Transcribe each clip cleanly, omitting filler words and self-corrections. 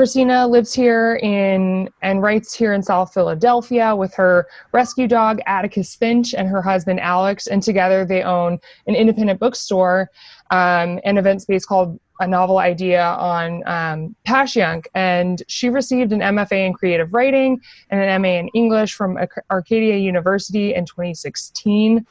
Christina lives here and writes here in South Philadelphia with her rescue dog, Atticus Finch, and her husband, Alex. And together they own an independent bookstore, an event space called A Novel Idea on Passyunk. And she received an MFA in creative writing and an MA in English from Arcadia University in 2016.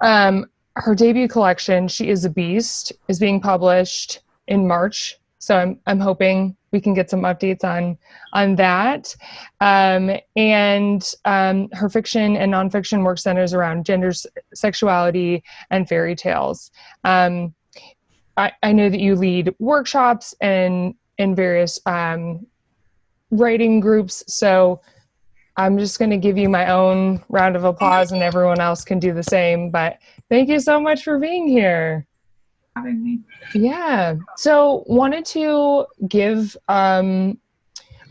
Her debut collection, She is a Beast, is being published in March. So I'm hoping we can get some updates on that. And her fiction and nonfiction work centers around gender, sexuality, and fairy tales. I know that you lead workshops and in various writing groups. So I'm just going to give you my own round of applause, and everyone else can do the same. But thank you so much for being here. Having me. Yeah. So wanted to give a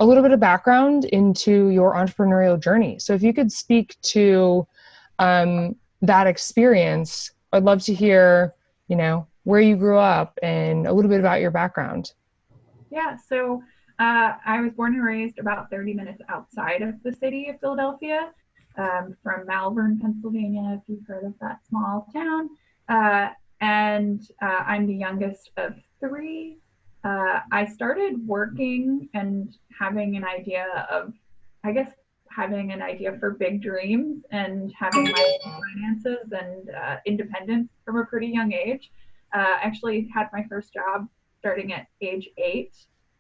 little bit of background into your entrepreneurial journey. So if you could speak to that experience, I'd love to hear, where you grew up and a little bit about your background. Yeah. So I was born and raised about 30 minutes outside of the city of Philadelphia, from Malvern, Pennsylvania, if you've heard of that small town. And I'm the youngest of three. I started working and having an idea for big dreams and having my own finances and independence from a pretty young age. Actually had my first job starting at age 8.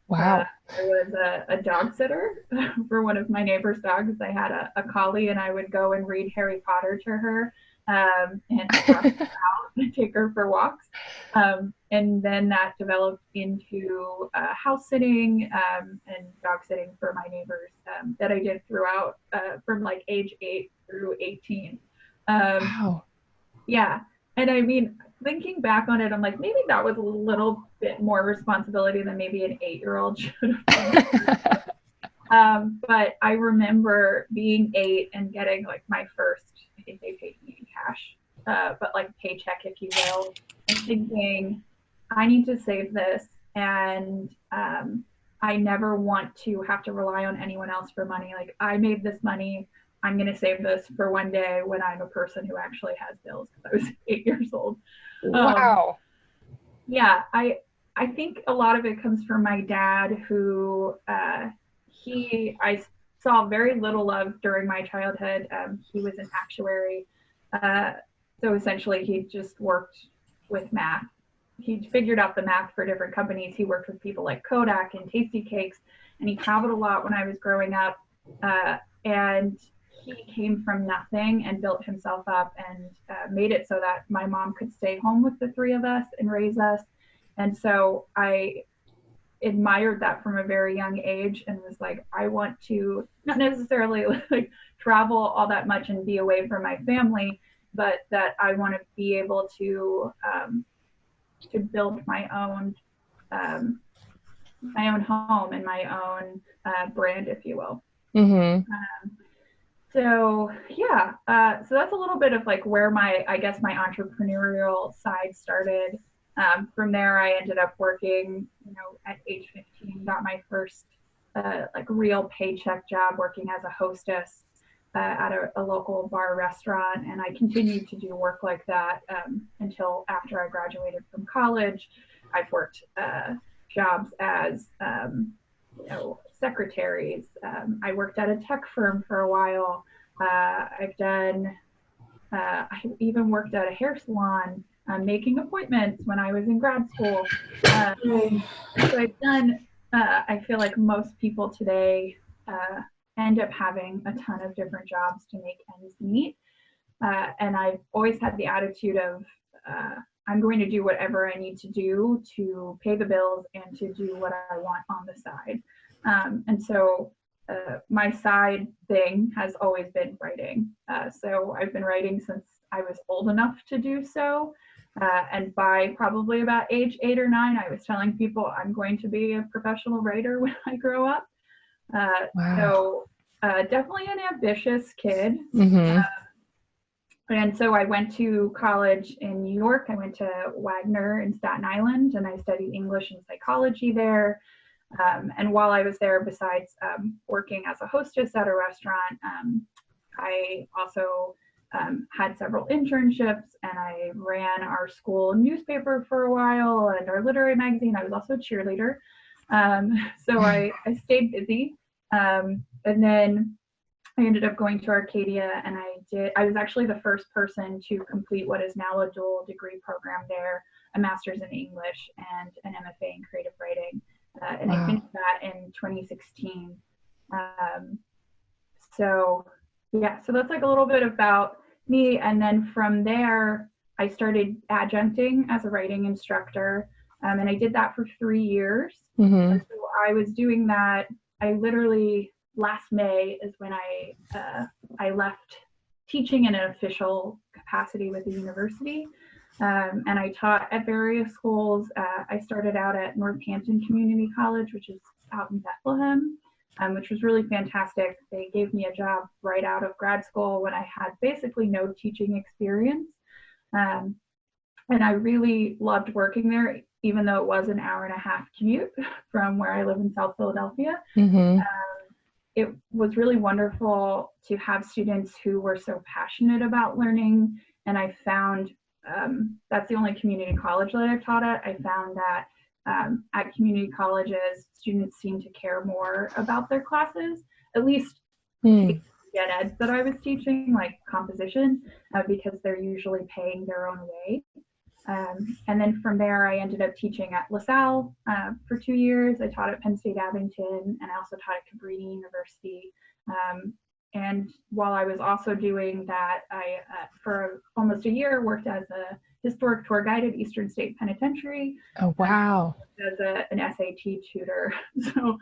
Wow. I was a dog sitter for one of my neighbor's dogs. I had a collie, and I would go and read Harry Potter to her. And out and take her for walks. And then that developed into house sitting and dog sitting for my neighbors that I did throughout from like age 8 through 18. Wow. Yeah. And I mean, thinking back on it, I'm like, maybe that was a little bit more responsibility than maybe an 8-year-old should have done. But I remember being 8 and getting like my first, I think they paid me in cash, but like paycheck, if you will, and thinking, I need to save this. And I never want to have to rely on anyone else for money. Like, I made this money. I'm going to save this for one day when I'm a person who actually has bills, because I was 8 years old. Wow. Yeah, I think a lot of it comes from my dad, who I saw very little of during my childhood. He was an actuary. So essentially he just worked with math. He figured out the math for different companies. He worked with people like Kodak and Tasty Cakes, and he traveled a lot when I was growing up. And he came from nothing and built himself up and made it so that my mom could stay home with the 3 of us and raise us. And so I admired that from a very young age and was like, I want to not necessarily like travel all that much and be away from my family, but that I want to be able to build my own home and my own brand, if you will. Mm-hmm. So yeah, so that's a little bit of like where my entrepreneurial side started. From there, I ended up working, at age 15, got my first like real paycheck job working as a hostess at a local bar restaurant. And I continued to do work like that until after I graduated from college. I've worked jobs as, secretaries. I worked at a tech firm for a while. I even worked at a hair salon, making appointments when I was in grad school. So I've done, I feel like most people today end up having a ton of different jobs to make ends meet. And I've always had the attitude of, I'm going to do whatever I need to do to pay the bills and to do what I want on the side. And so my side thing has always been writing. So I've been writing since I was old enough to do so. And by probably about age 8 or 9, I was telling people I'm going to be a professional writer when I grow up. Wow. So definitely an ambitious kid. Mm-hmm. And so I went to college in New York. I went to Wagner in Staten Island, and I studied English and psychology there. And while I was there, besides working as a hostess at a restaurant, I also had several internships, and I ran our school newspaper for a while and our literary magazine. I was also a cheerleader. So I stayed busy. And then I ended up going to Arcadia, and I was actually the first person to complete what is now a dual degree program there, a master's in English and an MFA in creative writing. And I finished that in 2016. So that's like a little bit about me. And then from there, I started adjuncting as a writing instructor. And I did that for 3 years. Mm-hmm. So I was doing that. I literally, last May is when I left teaching in an official capacity with the university. And I taught at various schools. I started out at Northampton Community College, which is out in Bethlehem, which was really fantastic. They gave me a job right out of grad school when I had basically no teaching experience. And I really loved working there, even though it was an hour and a half commute from where I live in South Philadelphia. Mm-hmm. It was really wonderful to have students who were so passionate about learning. And I found that's the only community college that I've taught at. I found that at community colleges, students seem to care more about their classes, at least gen eds that I was teaching, like composition, because they're usually paying their own way. And then from there, I ended up teaching at LaSalle for 2 years. I taught at Penn State Abington, and I also taught at Cabrini University. And while I was also doing that, I, for almost a year, worked as a historic tour guide at Eastern State Penitentiary. Oh, wow. As an SAT tutor. So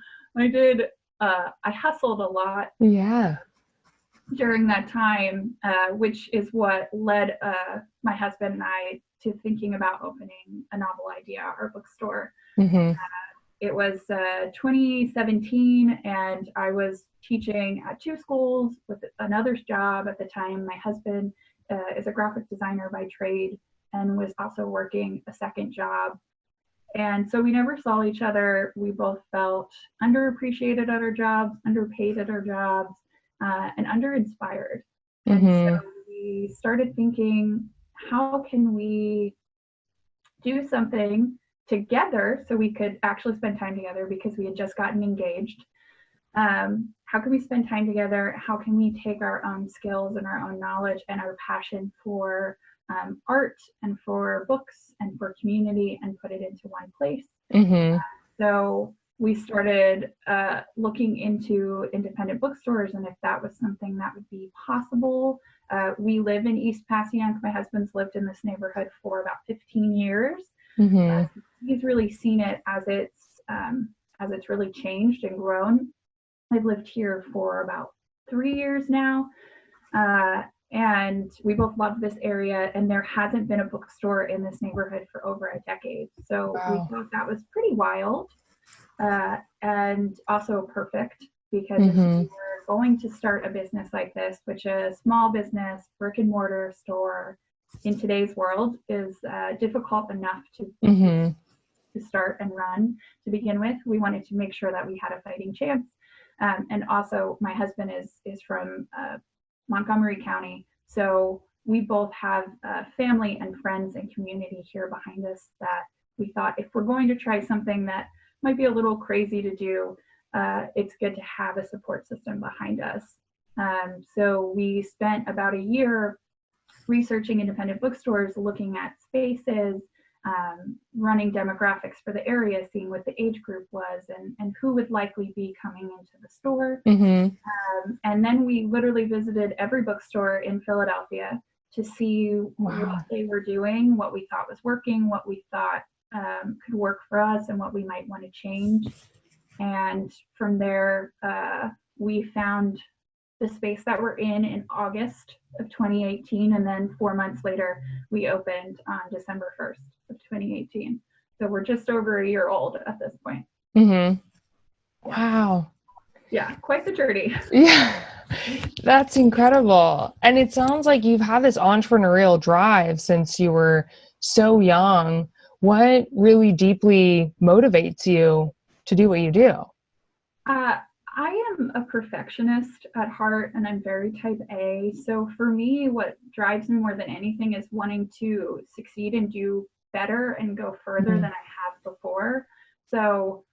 I hustled a lot. Yeah. During that time, which is what led my husband and I to thinking about opening a novel idea, our bookstore. Mm-hmm. It was 2017, and I was teaching at 2 schools with another job at the time. My husband is a graphic designer by trade and was also working a second job. And so we never saw each other. We both felt underappreciated at our jobs, underpaid at our jobs, and underinspired. Mm-hmm. And so we started thinking, how can we do something together so we could actually spend time together, because we had just gotten engaged. How can we spend time together? How can we take our own skills and our own knowledge and our passion for art and for books and for community and put it into one place? Mm-hmm. So we started looking into independent bookstores, and if that was something that would be possible. We live in East Passyunk. My husband's lived in this neighborhood for about 15 years. Mm-hmm. He's really seen it as it's really changed and grown. I've lived here for about 3 years now, and we both love this area, and there hasn't been a bookstore in this neighborhood for over a decade. So we thought that was pretty wild, and also perfect, because if you were going to start a business like this, which is a small business, brick and mortar store in today's world is difficult enough to start and run to begin with. We wanted to make sure that we had a fighting chance. And also my husband is from Montgomery County. So we both have family and friends and community here behind us that we thought, if we're going to try something that might be a little crazy to do, it's good to have a support system behind us. So we spent about a year researching independent bookstores, looking at spaces, running demographics for the area, seeing what the age group was and who would likely be coming into the store. And then we literally visited every bookstore in Philadelphia to see what they were doing, what we thought was working, what we thought could work for us, and what we might want to change. And from there, we found the space that we're in August of 2018. And then 4 months later, we opened on December 1st of 2018. So we're just over a year old at this point. Wow. Yeah, quite the journey. Yeah, that's incredible. And it sounds like you've had this entrepreneurial drive since you were so young. What really deeply motivates you to do what you do? I am a perfectionist at heart, and I'm very type A. So for me, what drives me more than anything is wanting to succeed and do better and go further than I have before. So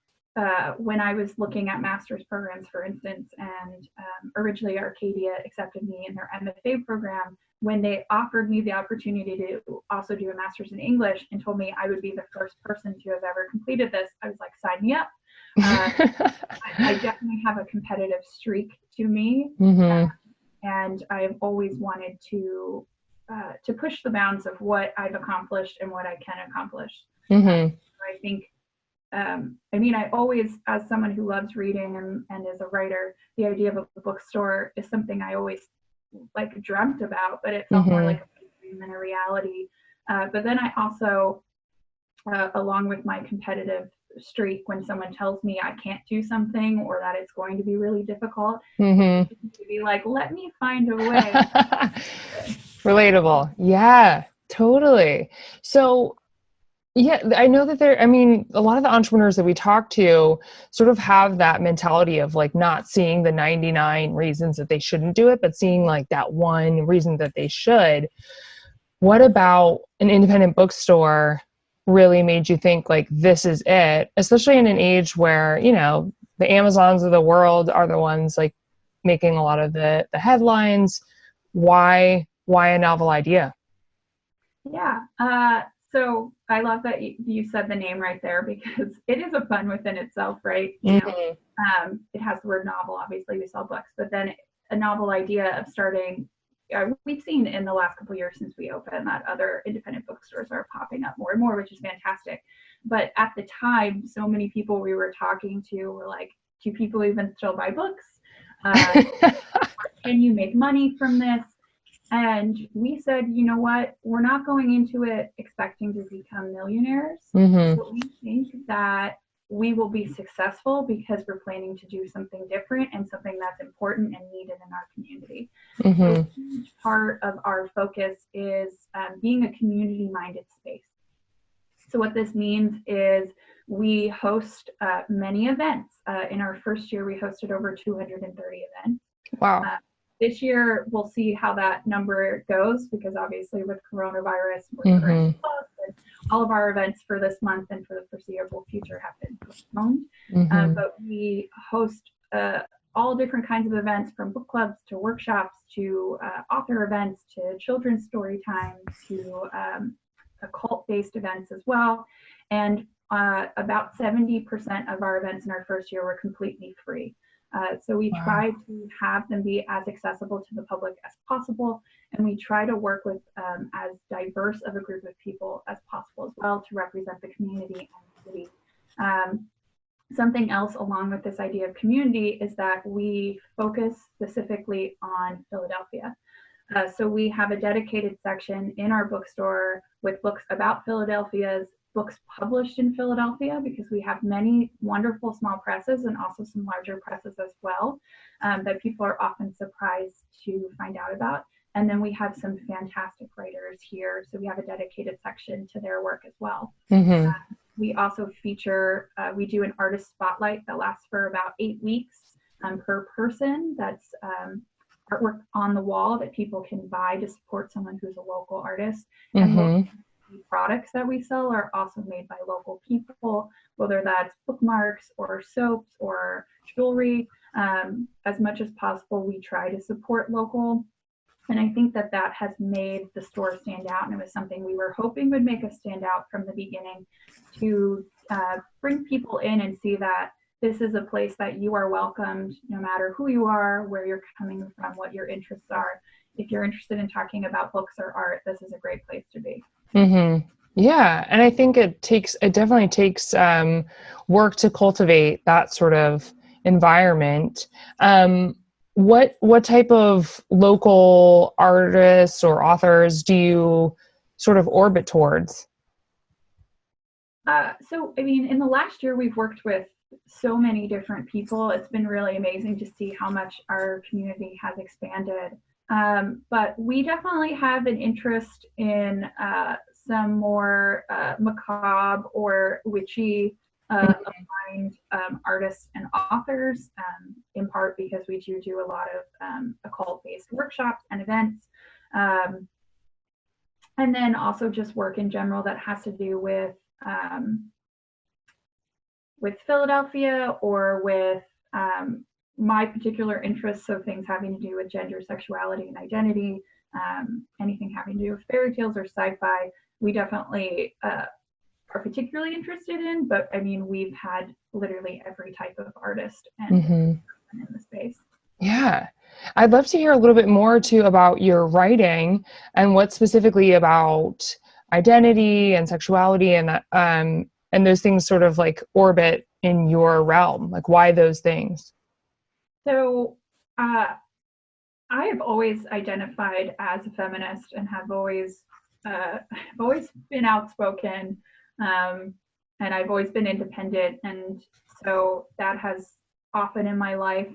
when I was looking at master's programs, for instance, and originally Arcadia accepted me in their MFA program, when they offered me the opportunity to also do a master's in English and told me I would be the first person to have ever completed this, I was like, sign me up. I definitely have a competitive streak to me, and I've always wanted to push the bounds of what I've accomplished and what I can accomplish. I think, I always, as someone who loves reading and is a writer, the idea of a bookstore is something I always like dreamt about, but it felt more like a dream than a reality. But then I also, along with my competitive streak, when someone tells me I can't do something or that it's going to be really difficult, to be like, let me find a way. Relatable. Yeah, totally. So yeah, I know that a lot of the entrepreneurs that we talk to sort of have that mentality of like not seeing the 99 reasons that they shouldn't do it, but seeing like that one reason that they should. What about an independent bookstore really made you think like this is it, especially in an age where, the Amazons of the world are the ones like making a lot of the headlines? Why a novel idea? Yeah. So I love that you said the name right there, because it is a pun within itself, right? It has the word novel. Obviously, we sell books, but then a novel idea of starting. We've seen in the last couple of years since we opened that other independent bookstores are popping up more and more, which is fantastic. But at the time, so many people we were talking to were like, do people even still buy books? Can you make money from this? And we said, you know what, we're not going into it expecting to become millionaires, but we think that we will be successful because we're planning to do something different and something that's important and needed in our community. So a huge part of our focus is being a community-minded space. So what this means is we host many events. In our first year, we hosted over 230 events. Wow. This year, we'll see how that number goes, because obviously with coronavirus, we're currently closed, and all of our events for this month and for the foreseeable future have been postponed. But we host all different kinds of events, from book clubs to workshops to author events to children's story times to occult-based events as well. And about 70% of our events in our first year were completely free. So we try to have them be as accessible to the public as possible, and we try to work with as diverse of a group of people as possible as well to represent the community and the city. Something else along with this idea of community is that we focus specifically on Philadelphia. So we have a dedicated section in our bookstore with books about Philadelphia's books published in Philadelphia, because we have many wonderful small presses and also some larger presses as well, that people are often surprised to find out about. And then we have some fantastic writers here, so we have a dedicated section to their work as well. We also feature, we do an artist spotlight that lasts for about 8 weeks per person. That's artwork on the wall that people can buy to support someone who's a local artist. And products that we sell are also made by local people, whether that's bookmarks or soaps or jewelry. As much as possible, we try to support local. And I think that that has made the store stand out, and it was something we were hoping would make us stand out from the beginning, to bring people in and see that this is a place that you are welcomed no matter who you are, where you're coming from, what your interests are. If you're interested in talking about books or art, this is a great place to be. Yeah, and I think it definitely takes work to cultivate that sort of environment. What type of local artists or authors do you sort of orbit towards? So, I mean, in the last year, we've worked with so many different people. It's been really amazing to see how much our community has expanded. But we definitely have an interest in some more macabre or witchy aligned artists and authors, in part because we do a lot of occult-based workshops and events. And then also just work in general that has to do with Philadelphia or with my particular interests, so things having to do with gender, sexuality, and identity, anything having to do with fairy tales or sci-fi, we definitely are particularly interested in. But I mean, we've had literally every type of artist and in the space. Yeah. I'd love to hear a little bit more too about your writing and what specifically about identity and sexuality and those things sort of like orbit in your realm. Like, why those things? So I have always identified as a feminist and have always been outspoken, and I've always been independent, and so that has often in my life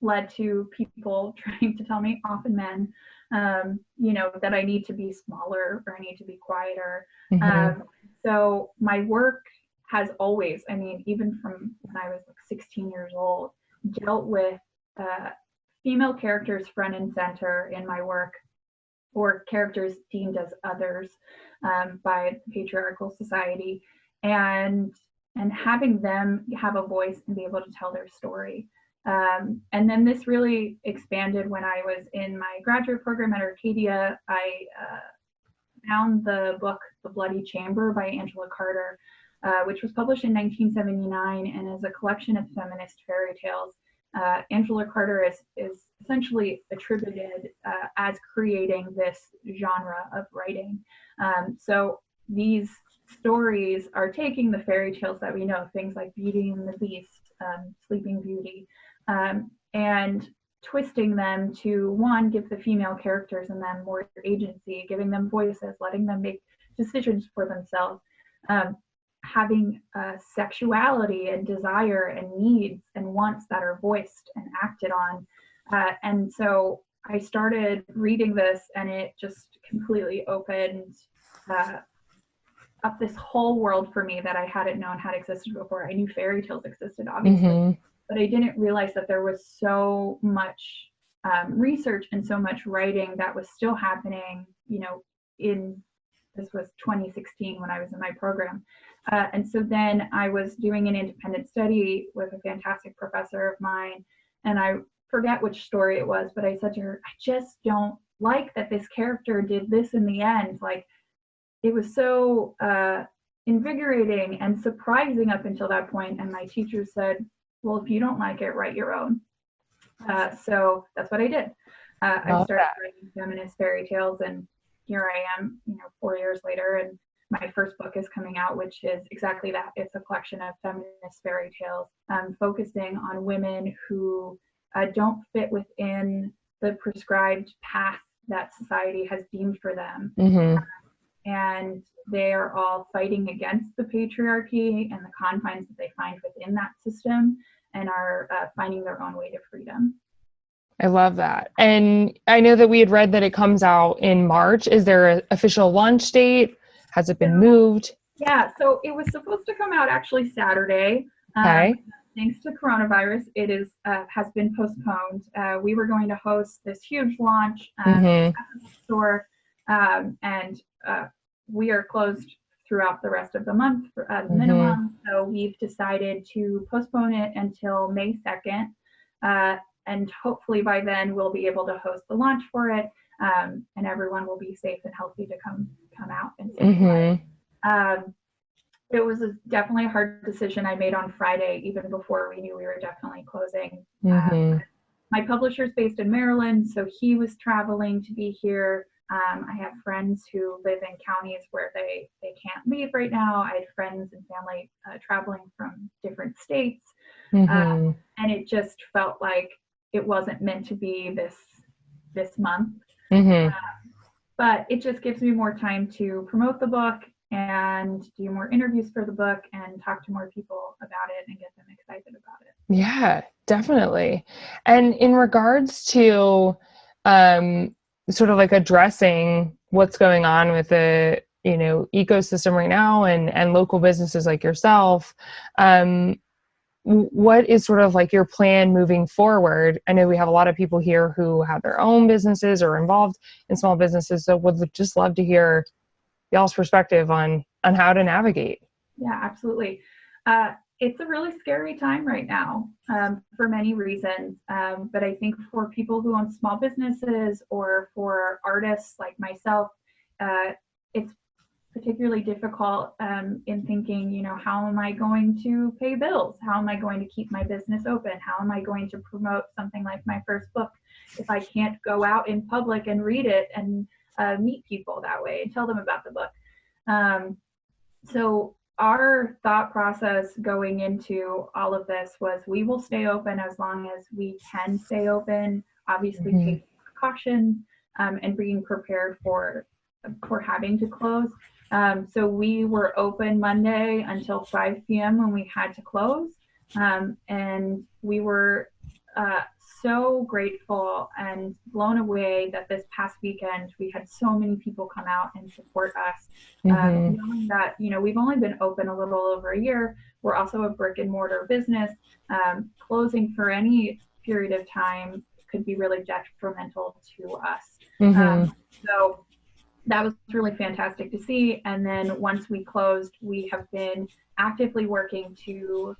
led to people trying to tell me, often men, that I need to be smaller or I need to be quieter. So my work has always, I mean, even from when I was like 16 years old, dealt with female characters front and center in my work, or characters deemed as others by the patriarchal society, and having them have a voice and be able to tell their story. And then this really expanded when I was in my graduate program at Arcadia. I found the book The Bloody Chamber by Angela Carter, which was published in 1979 and is a collection of feminist fairy tales. Angela Carter is essentially attributed as creating this genre of writing. So these stories are taking the fairy tales that we know, things like Beauty and the Beast, Sleeping Beauty, and twisting them to, one, give the female characters in them more agency, giving them voices, letting them make decisions for themselves, having sexuality and desire and needs and wants that are voiced and acted on. And so I started reading this, and it just completely opened up this whole world for me that I hadn't known had existed before. I knew fairy tales existed, obviously, but I didn't realize that there was so much research and so much writing that was still happening, this was 2016 when I was in my program. And so then I was doing an independent study with a fantastic professor of mine, and I forget which story it was, but I said to her, I just don't like that this character did this in the end. Like, it was so invigorating and surprising up until that point. And my teacher said, well, if you don't like it, write your own. So that's what I did. I started writing feminist fairy tales, and here I am, 4 years later, and my first book is coming out, which is exactly that. It's a collection of feminist fairy tales, focusing on women who don't fit within the prescribed path that society has deemed for them. And they are all fighting against the patriarchy and the confines that they find within that system, and are finding their own way to freedom. I love that. And I know that we had read that it comes out in March. Is there an official launch date? Has it been moved? Yeah, so it was supposed to come out actually Saturday. Okay. Thanks to coronavirus, it has been postponed. We were going to host this huge launch at the bookstore, and we are closed throughout the rest of the month at minimum. So we've decided to postpone it until May 2nd. And hopefully by then we'll be able to host the launch for it, and everyone will be safe and healthy to come out and say it was definitely a hard decision I made on Friday, even before we knew we were definitely closing. My publisher's based in Maryland, so he was traveling to be here. I have friends who live in counties where they can't leave right now. I had friends and family traveling from different states, and it just felt like it wasn't meant to be this month. But it just gives me more time to promote the book and do more interviews for the book and talk to more people about it and get them excited about it. Yeah, definitely. And in regards to sort of like addressing what's going on with the ecosystem right now, and local businesses like yourself, what is sort of like your plan moving forward? I know we have a lot of people here who have their own businesses or involved in small businesses, so would just love to hear y'all's perspective on how to navigate. Yeah, absolutely. It's a really scary time right now, for many reasons. But I think for people who own small businesses or for artists like myself, it's particularly difficult in thinking, how am I going to pay bills? How am I going to keep my business open? How am I going to promote something like my first book if I can't go out in public and read it and meet people that way and tell them about the book? So our thought process going into all of this was we will stay open as long as we can stay open, obviously taking precautions and being prepared for having to close. So we were open Monday until 5 p.m. when we had to close. And we were so grateful and blown away that this past weekend we had so many people come out and support us. Knowing that, we've only been open a little over a year. We're also a brick and mortar business. Closing for any period of time could be really detrimental to us. So that was really fantastic to see. And then once we closed, we have been actively working to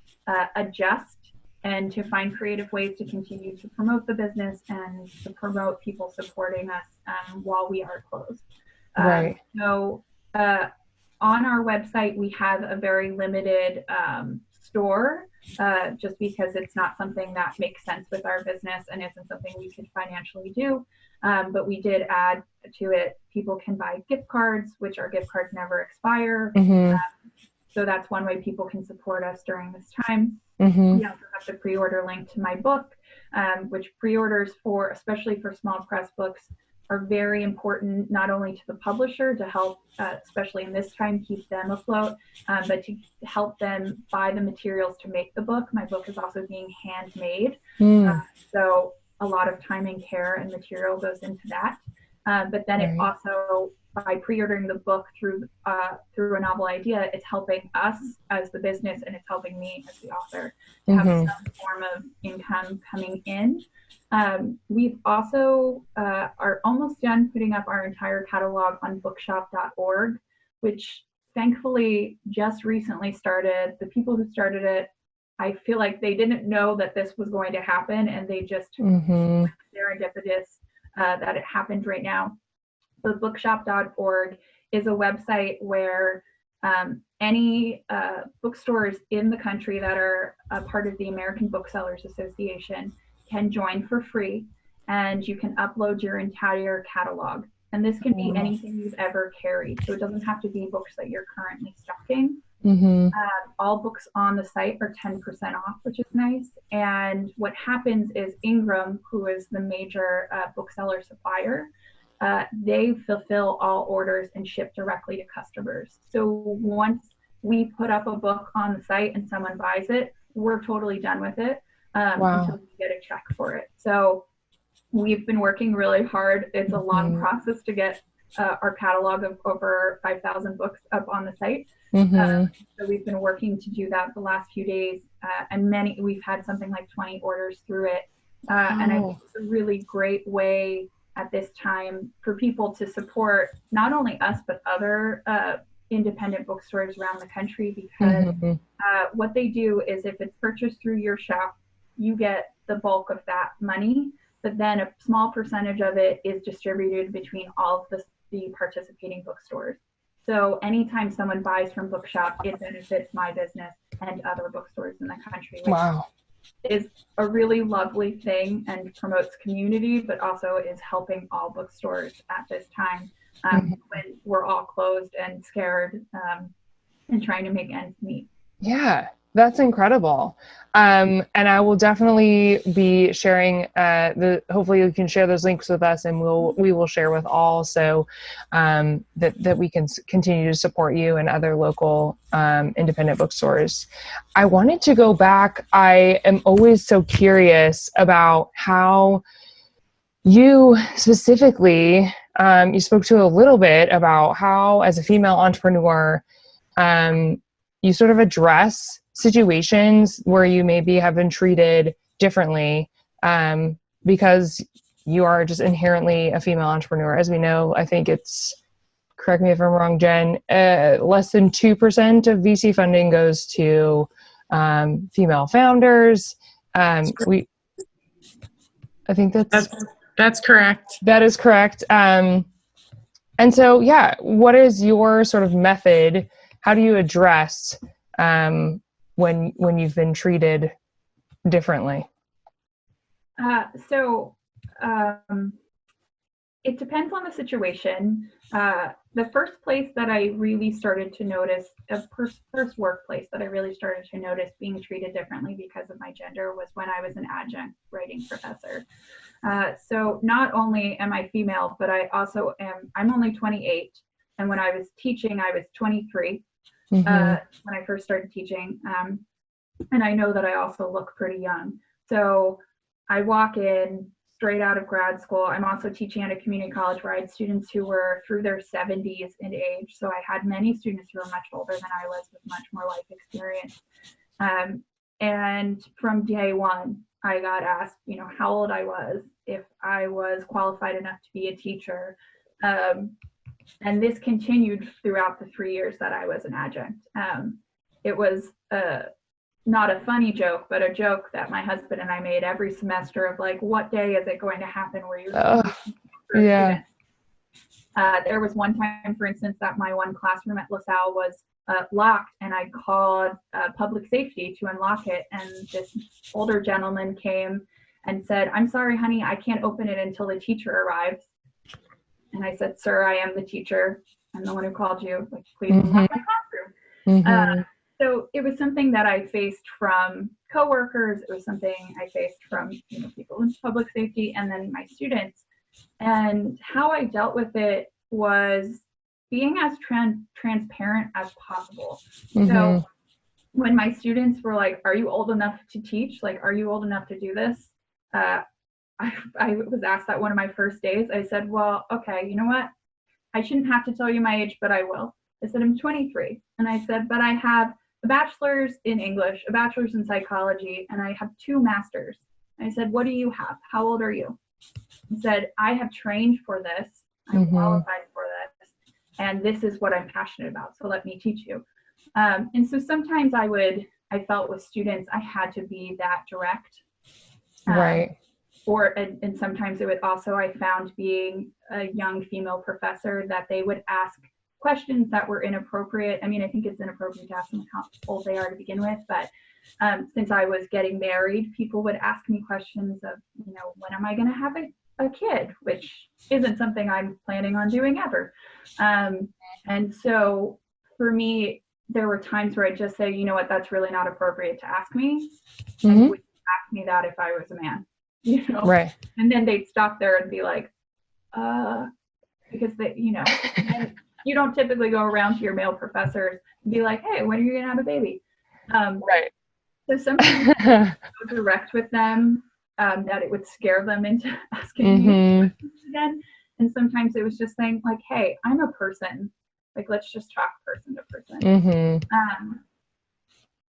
adjust and to find creative ways to continue to promote the business and to promote people supporting us while we are closed. Right. So on our website, we have a very limited store just because it's not something that makes sense with our business and isn't something we could financially do. But we did add to it, people can buy gift cards, which our gift cards never expire. So that's one way people can support us during this time. We also have the pre-order link to my book, which pre-orders especially for small press books, are very important, not only to the publisher to help, especially in this time, keep them afloat, but to help them buy the materials to make the book. My book is also being handmade. So a lot of time and care and material goes into that. But then it also, by pre-ordering the book through a novel idea, it's helping us as the business and it's helping me as the author to have some form of income coming in. We've also are almost done putting up our entire catalog on bookshop.org, which thankfully just recently started. The people who started it, I feel like they didn't know that this was going to happen, and they just serendipitous that it happened right now. So bookshop.org is a website where any bookstores in the country that are a part of the American Booksellers Association can join for free, and you can upload your entire catalog. And this can be anything you've ever carried. So it doesn't have to be books that you're currently stocking. All books on the site are 10% off, which is nice. And what happens is Ingram, who is the major bookseller supplier, they fulfill all orders and ship directly to customers. So once we put up a book on the site and someone buys it, we're totally done with it until we get a check for it. So we've been working really hard. It's a long process to get our catalog of over 5,000 books up on the site. So we've been working to do that the last few days, and we've had something like 20 orders through it. And I think it's a really great way at this time for people to support not only us, but other independent bookstores around the country, because what they do is if it's purchased through your shop, you get the bulk of that money, but then a small percentage of it is distributed between all of the participating bookstores. So anytime someone buys from Bookshop, it benefits my business and other bookstores in the country, which is a really lovely thing and promotes community, but also is helping all bookstores at this time when we're all closed and scared and trying to make ends meet. Yeah, that's incredible. And I will definitely be sharing hopefully you can share those links with us, and we will share with all, so that we can continue to support you and other local independent bookstores. I wanted to go back. I am always so curious about how you specifically you spoke to a little bit about how, as a female entrepreneur, you sort of address situations where you maybe have been treated differently because you are just inherently a female entrepreneur. As we know, I think it's, correct me if I'm wrong, Jen, less than 2% of VC funding goes to female founders. I think that's correct. That is correct. And so, yeah, what is your sort of method? How do you address when you've been treated differently? It depends on the situation. The first place that I really started to notice, first workplace that I really started to notice being treated differently because of my gender was when I was an adjunct writing professor. So not only am I female, but I'm only 28. And when I was teaching, I was 23 when I first started teaching. And I know that I also look pretty young. So I walk in straight out of grad school. I'm also teaching at a community college where I had students who were through their 70s in age. So I had many students who were much older than I was with much more life experience. And from day one, I got asked, how old I was, if I was qualified enough to be a teacher. And this continued throughout the 3 years that I was an adjunct. It was not a funny joke, but a joke that my husband and I made every semester of like, what day is it going to happen where you're yeah. There was one time, for instance, that my one classroom at LaSalle was locked, and I called public safety to unlock it, and this older gentleman came and said, "I'm sorry, honey, I can't open it until the teacher arrives." And I said, "Sir, I am the teacher. I'm the one who called you. Like, please unlock my classroom." So it was something that I faced from coworkers. It was something I faced from people in public safety, and then my students. And how I dealt with it was being as transparent as possible. So when my students were like, "Are you old enough to teach? Like, are you old enough to do this?" I was asked that one of my first days. I said, "Well, okay, you know what? I shouldn't have to tell you my age, but I will." I said, "I'm 23. And I said, "But I have a bachelor's in English, a bachelor's in psychology, and I have 2 masters." I said, "What do you have? How old are you?" He said, "I have trained for this. I'm qualified for this. And this is what I'm passionate about. So let me teach you." And so sometimes I felt with students, I had to be that direct. Right. And sometimes it would also, I found being a young female professor, that they would ask questions that were inappropriate. I mean, I think it's inappropriate to ask them how old they are to begin with, but since I was getting married, people would ask me questions of, when am I going to have a kid, which isn't something I'm planning on doing ever. And so for me, there were times where I'd just say, "You know what, that's really not appropriate to ask me." And you would ask me that if I was a man, Right. And then they'd stop there and be like, because they, and you don't typically go around to your male professors and be like, "Hey, when are you going to have a baby?" Right. So sometimes I would go direct with them, that it would scare them into asking me questions again. And sometimes it was just saying like, "Hey, I'm a person. Like, let's just talk person to person."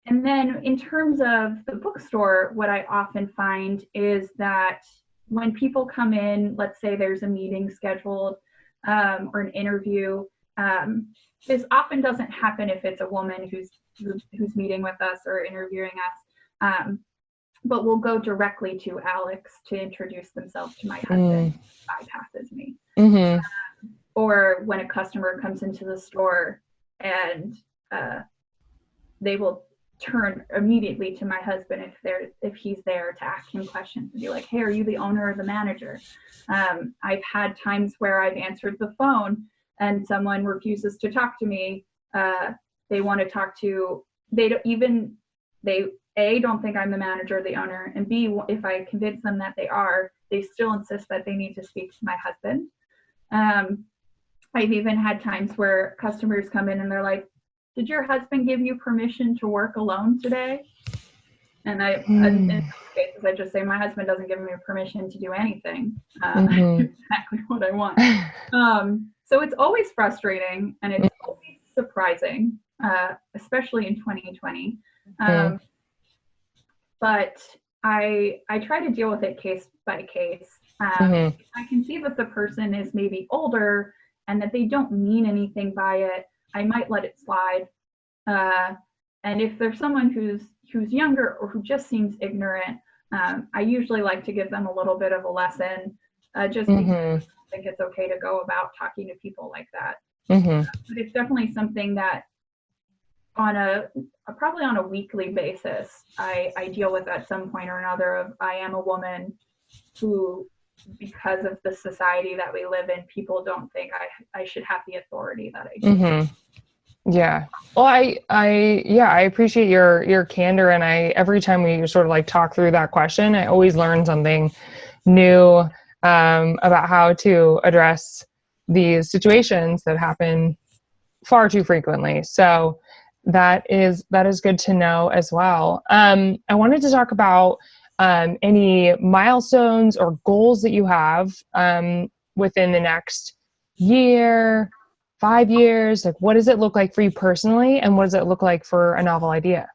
And then in terms of the bookstore, what I often find is that when people come in, let's say there's a meeting scheduled or an interview, this often doesn't happen if it's a woman who's meeting with us or interviewing us. But we'll go directly to Alex to introduce themselves to my husband, bypasses me. Or when a customer comes into the store and they will turn immediately to my husband if he's there, to ask him questions and be like, "Hey, are you the owner or the manager?" I've had times where I've answered the phone and someone refuses to talk to me. They want to talk to, they don't think I'm the manager or the owner, and B, if I convince them that they are, they still insist that they need to speak to my husband. I've even had times where customers come in and they're like, "Did your husband give you permission to work alone today?" And in some cases, I just say my husband doesn't give me permission to do anything. Exactly what I want. So it's always frustrating and it's always surprising, especially in 2020. But I try to deal with it case by case. If I can see that the person is maybe older and that they don't mean anything by it, I might let it slide. And if there's someone who's younger or who just seems ignorant, I usually like to give them a little bit of a lesson, just because I don't think it's okay to go about talking to people like that. But it's definitely something that probably on a weekly basis, I deal with at some point or another. Of I am a woman who, because of the society that we live in, people don't think I should have the authority that I do. Yeah. Well, I appreciate your candor, and every time we sort of like talk through that question, I always learn something new about how to address these situations that happen far too frequently. So that is good to know as well. I wanted to talk about any milestones or goals that you have within the next year, 5 years. Like, what does it look like for you personally, and what does it look like for a novel idea?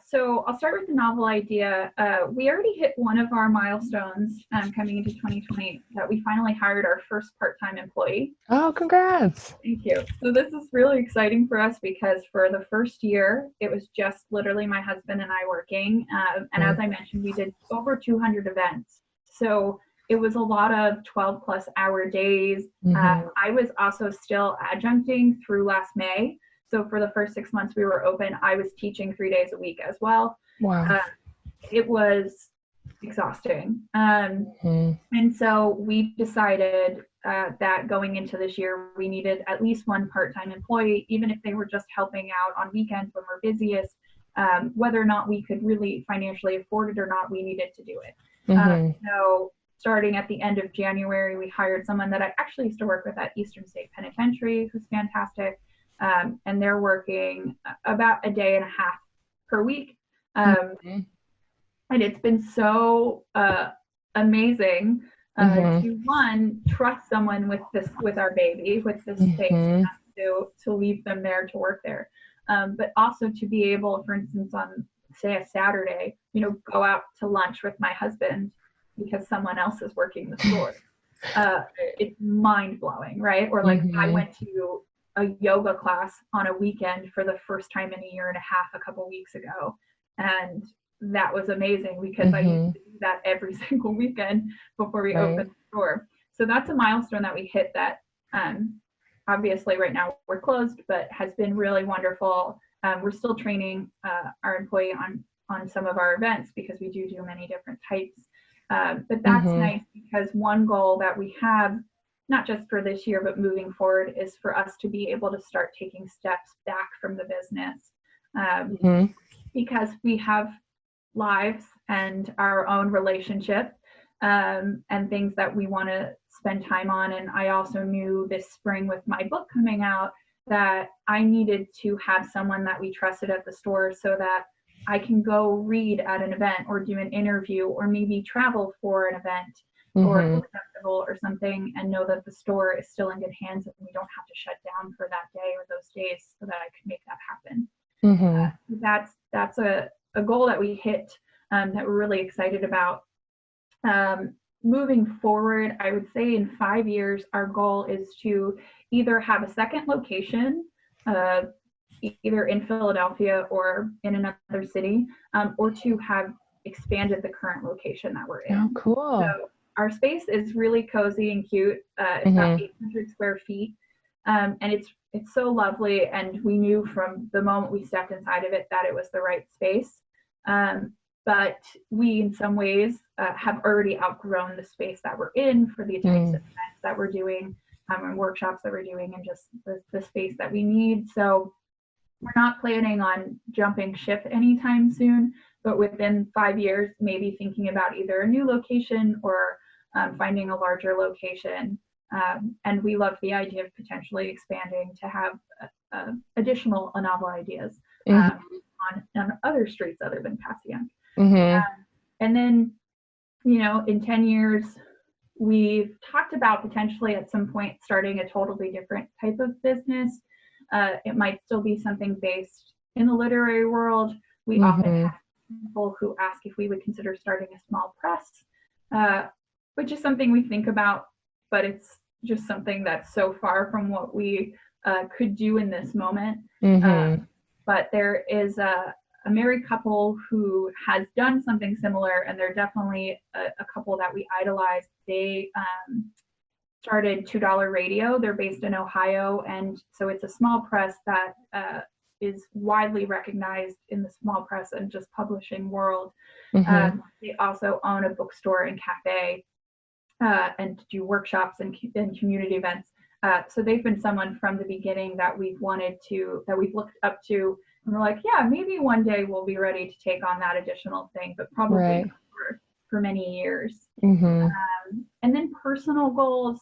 So I'll start with the novel idea. We already hit one of our milestones coming into 2020, that we finally hired our first part-time employee. Oh, congrats. Thank you. So this is really exciting for us because for the first year, it was just literally my husband and I working. And as I mentioned, we did over 200 events. So it was a lot of 12 plus hour days. I was also still adjuncting through last May. So for the first 6 months we were open, I was teaching 3 days a week as well. Wow. It was exhausting. And so we decided that going into this year, we needed at least one part-time employee, even if they were just helping out on weekends when we're busiest. Whether or not we could really financially afford it or not, we needed to do it. So starting at the end of January, we hired someone that I actually used to work with at Eastern State Penitentiary, who's fantastic. And they're working about a day and a half per week. And it's been so amazing to one, trust someone with our baby, with this space, to leave them there, to work there. But also to be able, for instance, on say a Saturday, go out to lunch with my husband because someone else is working the store. It's mind blowing, right? Or like I went to a yoga class on a weekend for the first time in a year and a half a couple weeks ago, and that was amazing because I used to do that every single weekend before we opened the store. So that's a milestone that we hit that obviously right now we're closed, but has been really wonderful. We're still training our employee on some of our events because we do many different types. But that's nice because one goal that we have, not just for this year, but moving forward, is for us to be able to start taking steps back from the business because we have lives and our own relationship and things that we want to spend time on. And I also knew this spring with my book coming out that I needed to have someone that we trusted at the store so that I can go read at an event or do an interview or maybe travel for an event or a festival or something and know that the store is still in good hands and we don't have to shut down for that day or those days so that I could make that happen. That's a goal that we hit that we're really excited about. Moving forward, I would say in 5 years, our goal is to either have a second location, either in Philadelphia or in another city, or to have expanded the current location that we're in. Oh, cool. So our space is really cozy and cute. It's about 800 square feet. And it's so lovely. And we knew from the moment we stepped inside of it that it was the right space. But we, in some ways, have already outgrown the space that we're in for the types of events that we're doing and workshops that we're doing and just the space that we need. So we're not planning on jumping ship anytime soon, but within 5 years, maybe thinking about either a new location or finding a larger location. And we love the idea of potentially expanding to have additional novel ideas. on other streets other than Passyunk. Mm-hmm. And then, in 10 years, we've talked about potentially at some point starting a totally different type of business. It might still be something based in the literary world. We often have people who ask if we would consider starting a small press, which is something we think about, but it's just something that's so far from what we could do in this moment. But there is a married couple who has done something similar, and they're definitely a couple that we idolize. They started $2 Radio. They're based in Ohio, and so it's a small press that is widely recognized in the small press and just publishing world. They also own a bookstore and cafe and do workshops and community events. So they've been someone from the beginning that we've looked up to, and we're like, yeah, maybe one day we'll be ready to take on that additional thing, but probably not for many years. And then personal goals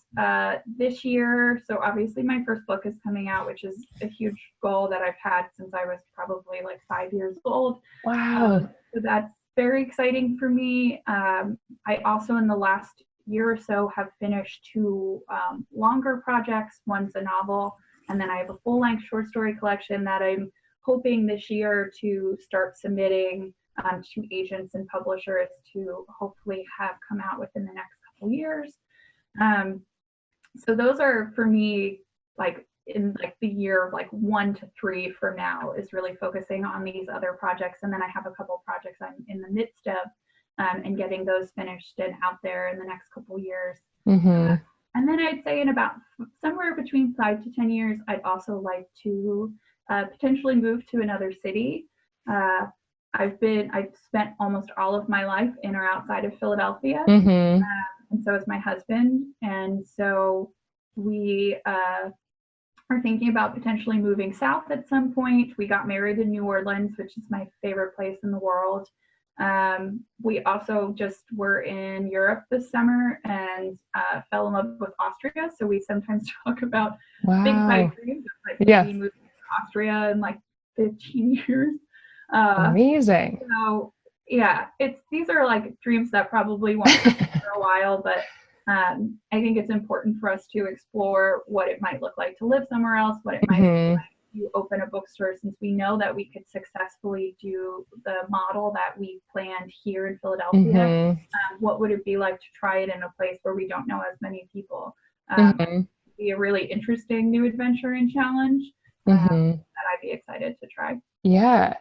this year. So obviously my first book is coming out, which is a huge goal that I've had since I was probably like 5 years old. Wow. So that's very exciting for me. I also, in the last year or so, have finished 2 longer projects. One's a novel, and then I have a full-length short story collection that I'm hoping this year to start submitting to agents and publishers to hopefully have come out within the next couple years. So those are, for me, like in like the year like 1 to 3 from now, is really focusing on these other projects. And then I have a couple projects I'm in the midst of and getting those finished and out there in the next couple years. And then I'd say in about somewhere between 5 to 10 years, I'd also like to potentially move to another city. I've spent almost all of my life in or outside of Philadelphia, and so is my husband. And so we are thinking about potentially moving south at some point. We got married in New Orleans, which is my favorite place in the world. We also just were in Europe this summer and fell in love with Austria. So we sometimes talk about big pipe dreams, like maybe moving to Austria in like 15 years. Amazing. So yeah, these are like dreams that probably won't happen for a while, but I think it's important for us to explore what it might look like to live somewhere else, what it might look like to open a bookstore, since we know that we could successfully do the model that we planned here in Philadelphia. What would it be like to try it in a place where we don't know as many people? It'd be a really interesting new adventure and challenge that I'd be excited to try. Yeah.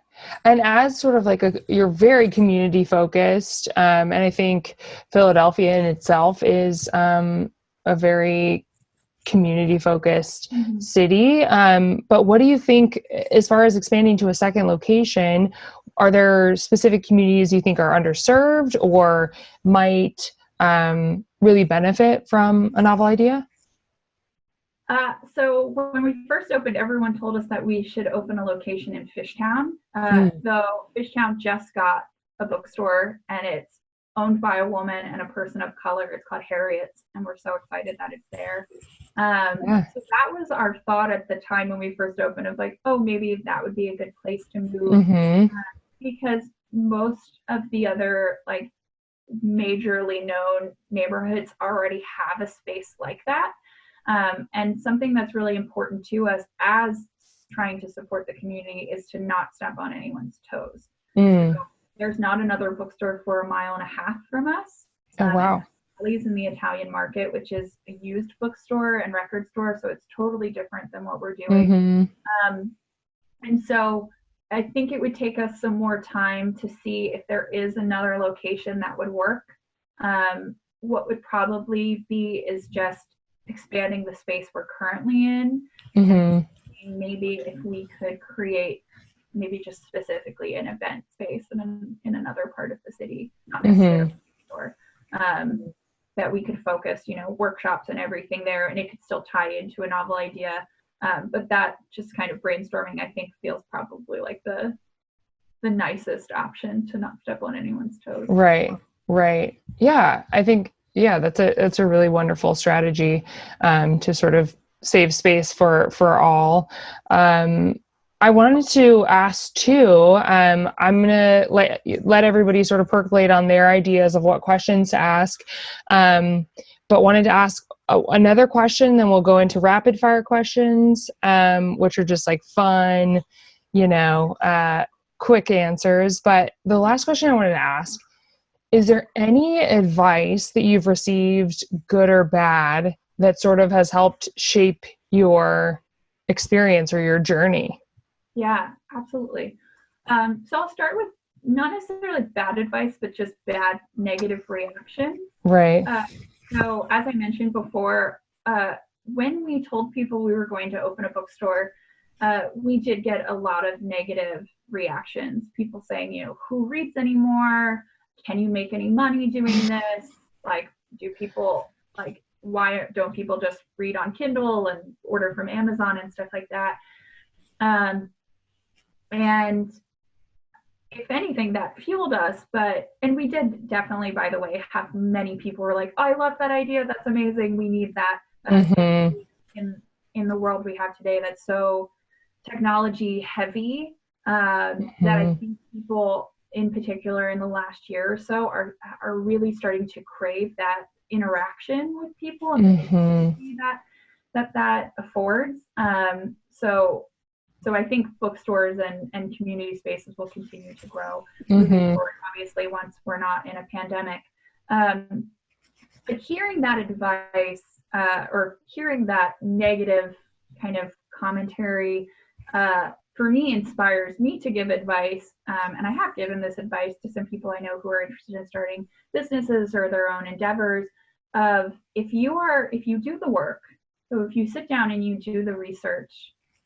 And as sort of like you're very community focused. And I think Philadelphia in itself is a very community focused city. But what do you think, as far as expanding to a second location, are there specific communities you think are underserved or might really benefit from a novel idea? So when we first opened, everyone told us that we should open a location in Fishtown. Though Fishtown just got a bookstore, and it's owned by a woman and a person of color. It's called Harriet's, and we're so excited that it's there. So that was our thought at the time when we first opened, of like, oh, maybe that would be a good place to move, because most of the other like majorly known neighborhoods already have a space like that. And something that's really important to us as trying to support the community is to not step on anyone's toes. So there's not another bookstore for 1.5 miles from us. It's in the Italian market, which is a used bookstore and record store, so it's totally different than what we're doing. And so I think it would take us some more time to see if there is another location that would work. What would probably be is just expanding the space we're currently in. And maybe if we could create maybe just specifically an event space in another part of the city, not necessarily a store, that we could focus, workshops and everything there, and it could still tie into a novel idea. But that just kind of brainstorming, I think, feels probably like the nicest option to not step on anyone's toes. Right. Yeah, I think, that's a really wonderful strategy to sort of save space for all. I wanted to ask too, I'm going to let everybody sort of percolate on their ideas of what questions to ask. But wanted to ask another question, then we'll go into rapid fire questions, which are just like fun, quick answers. But the last question I wanted to ask, is there any advice that you've received, good or bad, that sort of has helped shape your experience or your journey? Yeah, absolutely. So I'll start with not necessarily bad advice, but just bad negative reaction. Right. So as I mentioned before, when we told people we were going to open a bookstore, we did get a lot of negative reactions. People saying, who reads anymore? Can you make any money doing this? Like, why don't people just read on Kindle and order from Amazon and stuff like that? And if anything, that fueled us. And we did definitely, by the way, have many people who were like, oh, I love that idea. That's amazing. We need that in the world we have today that's so technology heavy, that I think people in particular in the last year or so are really starting to crave that interaction with people and that affords. So I think bookstores and community spaces will continue to grow moving forward, obviously, once we're not in a pandemic. But hearing that advice or hearing that negative kind of commentary, for me, inspires me to give advice. And I have given this advice to some people I know who are interested in starting businesses or their own endeavors of if you do the work, so if you sit down and you do the research,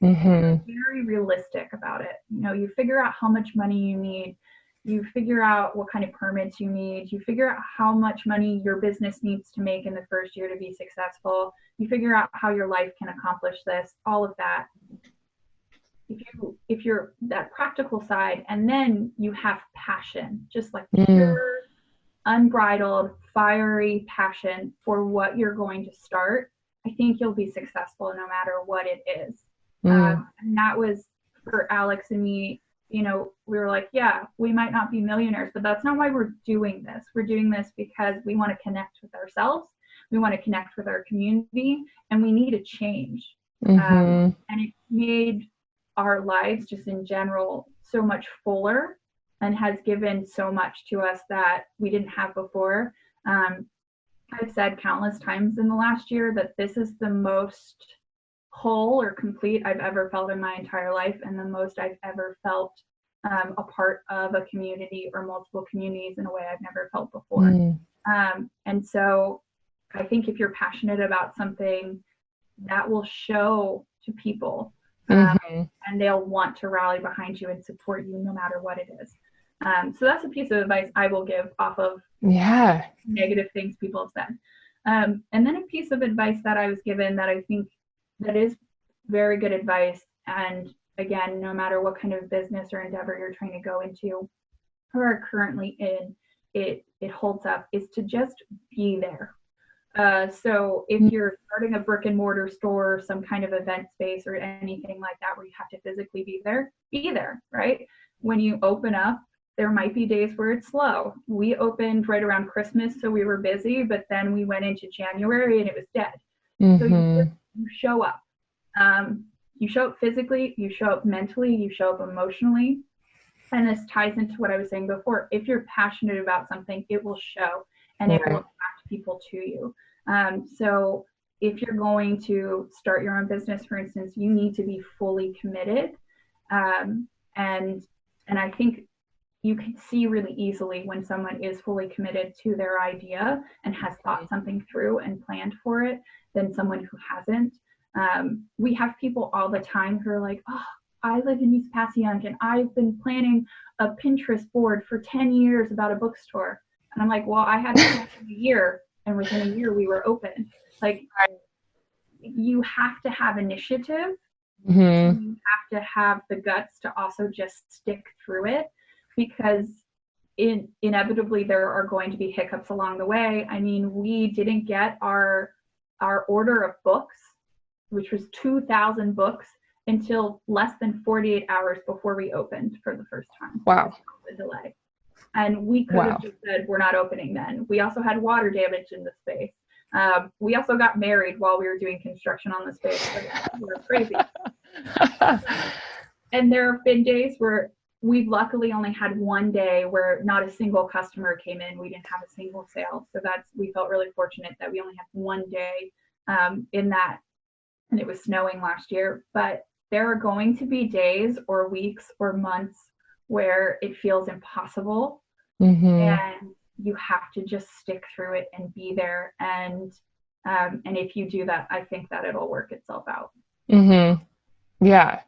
very realistic about it. You figure out how much money you need. You figure out what kind of permits you need. You figure out how much money your business needs to make in the first year to be successful. You figure out how your life can accomplish this, all of that. If you're that practical side, and then you have passion, just like pure, unbridled, fiery passion for what you're going to start, I think you'll be successful no matter what it is. And that was for Alex and me. We were like, yeah, we might not be millionaires, but that's not why we're doing this. We're doing this because we want to connect with ourselves. We want to connect with our community, and we need a change. And it made our lives just in general so much fuller and has given so much to us that we didn't have before. I've said countless times in the last year that this is the most whole or complete I've ever felt in my entire life, and the most I've ever felt a part of a community or multiple communities in a way I've never felt before. And so I think if you're passionate about something, that will show to people, and they'll want to rally behind you and support you no matter what it is. So that's a piece of advice I will give off of negative things people have said. And then a piece of advice that I was given that I think that is very good advice, and again, no matter what kind of business or endeavor you're trying to go into or are currently in, it holds up, is to just be there. So if you're starting a brick and mortar store, some kind of event space or anything like that where you have to physically be there, right? When you open up, there might be days where it's slow. We opened right around Christmas, so we were busy, but then we went into January and it was dead. So you show up. You show up physically, you show up mentally, you show up emotionally. And this ties into what I was saying before. If you're passionate about something, it will show and it will attract people to you. So if you're going to start your own business, for instance, you need to be fully committed. And I think you can see really easily when someone is fully committed to their idea and has thought something through and planned for it than someone who hasn't. We have people all the time who are like, oh, I live in East Passyunk and I've been planning a Pinterest board for 10 years about a bookstore. And I'm like, well, I had a year, and within a year we were open. Like, you have to have initiative. You have to have the guts to also just stick through it, because inevitably there are going to be hiccups along the way. I mean, we didn't get our order of books, which was 2,000 books, until less than 48 hours before we opened for the first time. Wow. The delay. And we could have just said, we're not opening then. We also had water damage in the space. We also got married while we were doing construction on the space. So we were crazy. And there have been days where we've luckily only had one day where not a single customer came in. We didn't have a single sale. So we felt really fortunate that we only had one day in that, and it was snowing last year. But there are going to be days or weeks or months where it feels impossible, and you have to just stick through it and be there. And if you do that, I think that it'll work itself out. Yeah.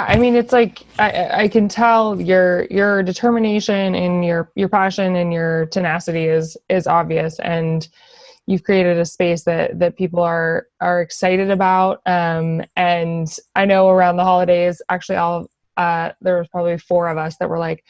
I mean, it's like I can tell your determination and your passion and your tenacity is obvious, and you've created a space that people are excited about. And I know around the holidays, actually, there was probably 4 of us that were like,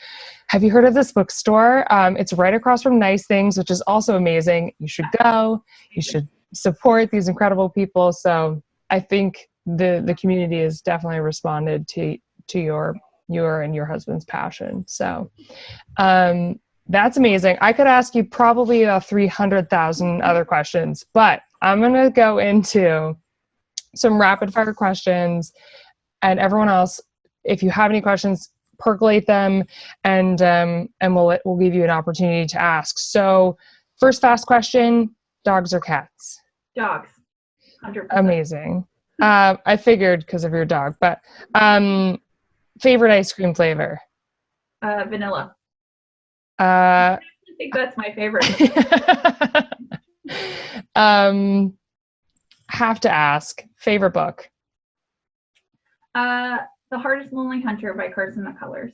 have you heard of this bookstore? It's right across from Nice Things, which is also amazing. You should go. You should support these incredible people. So I think the community has definitely responded to your and your husband's passion. So that's amazing. I could ask you probably about 300,000 other questions, but I'm going to go into some rapid fire questions, and everyone else, if you have any questions, percolate them, and we'll give you an opportunity to ask. So first fast question, dogs or cats? Dogs. 100%. Amazing. I figured because of your dog, but favorite ice cream flavor? Vanilla. I think that's my favorite. Have to ask, favorite book? The Hardest Lonely Hunter by Carson McCullers.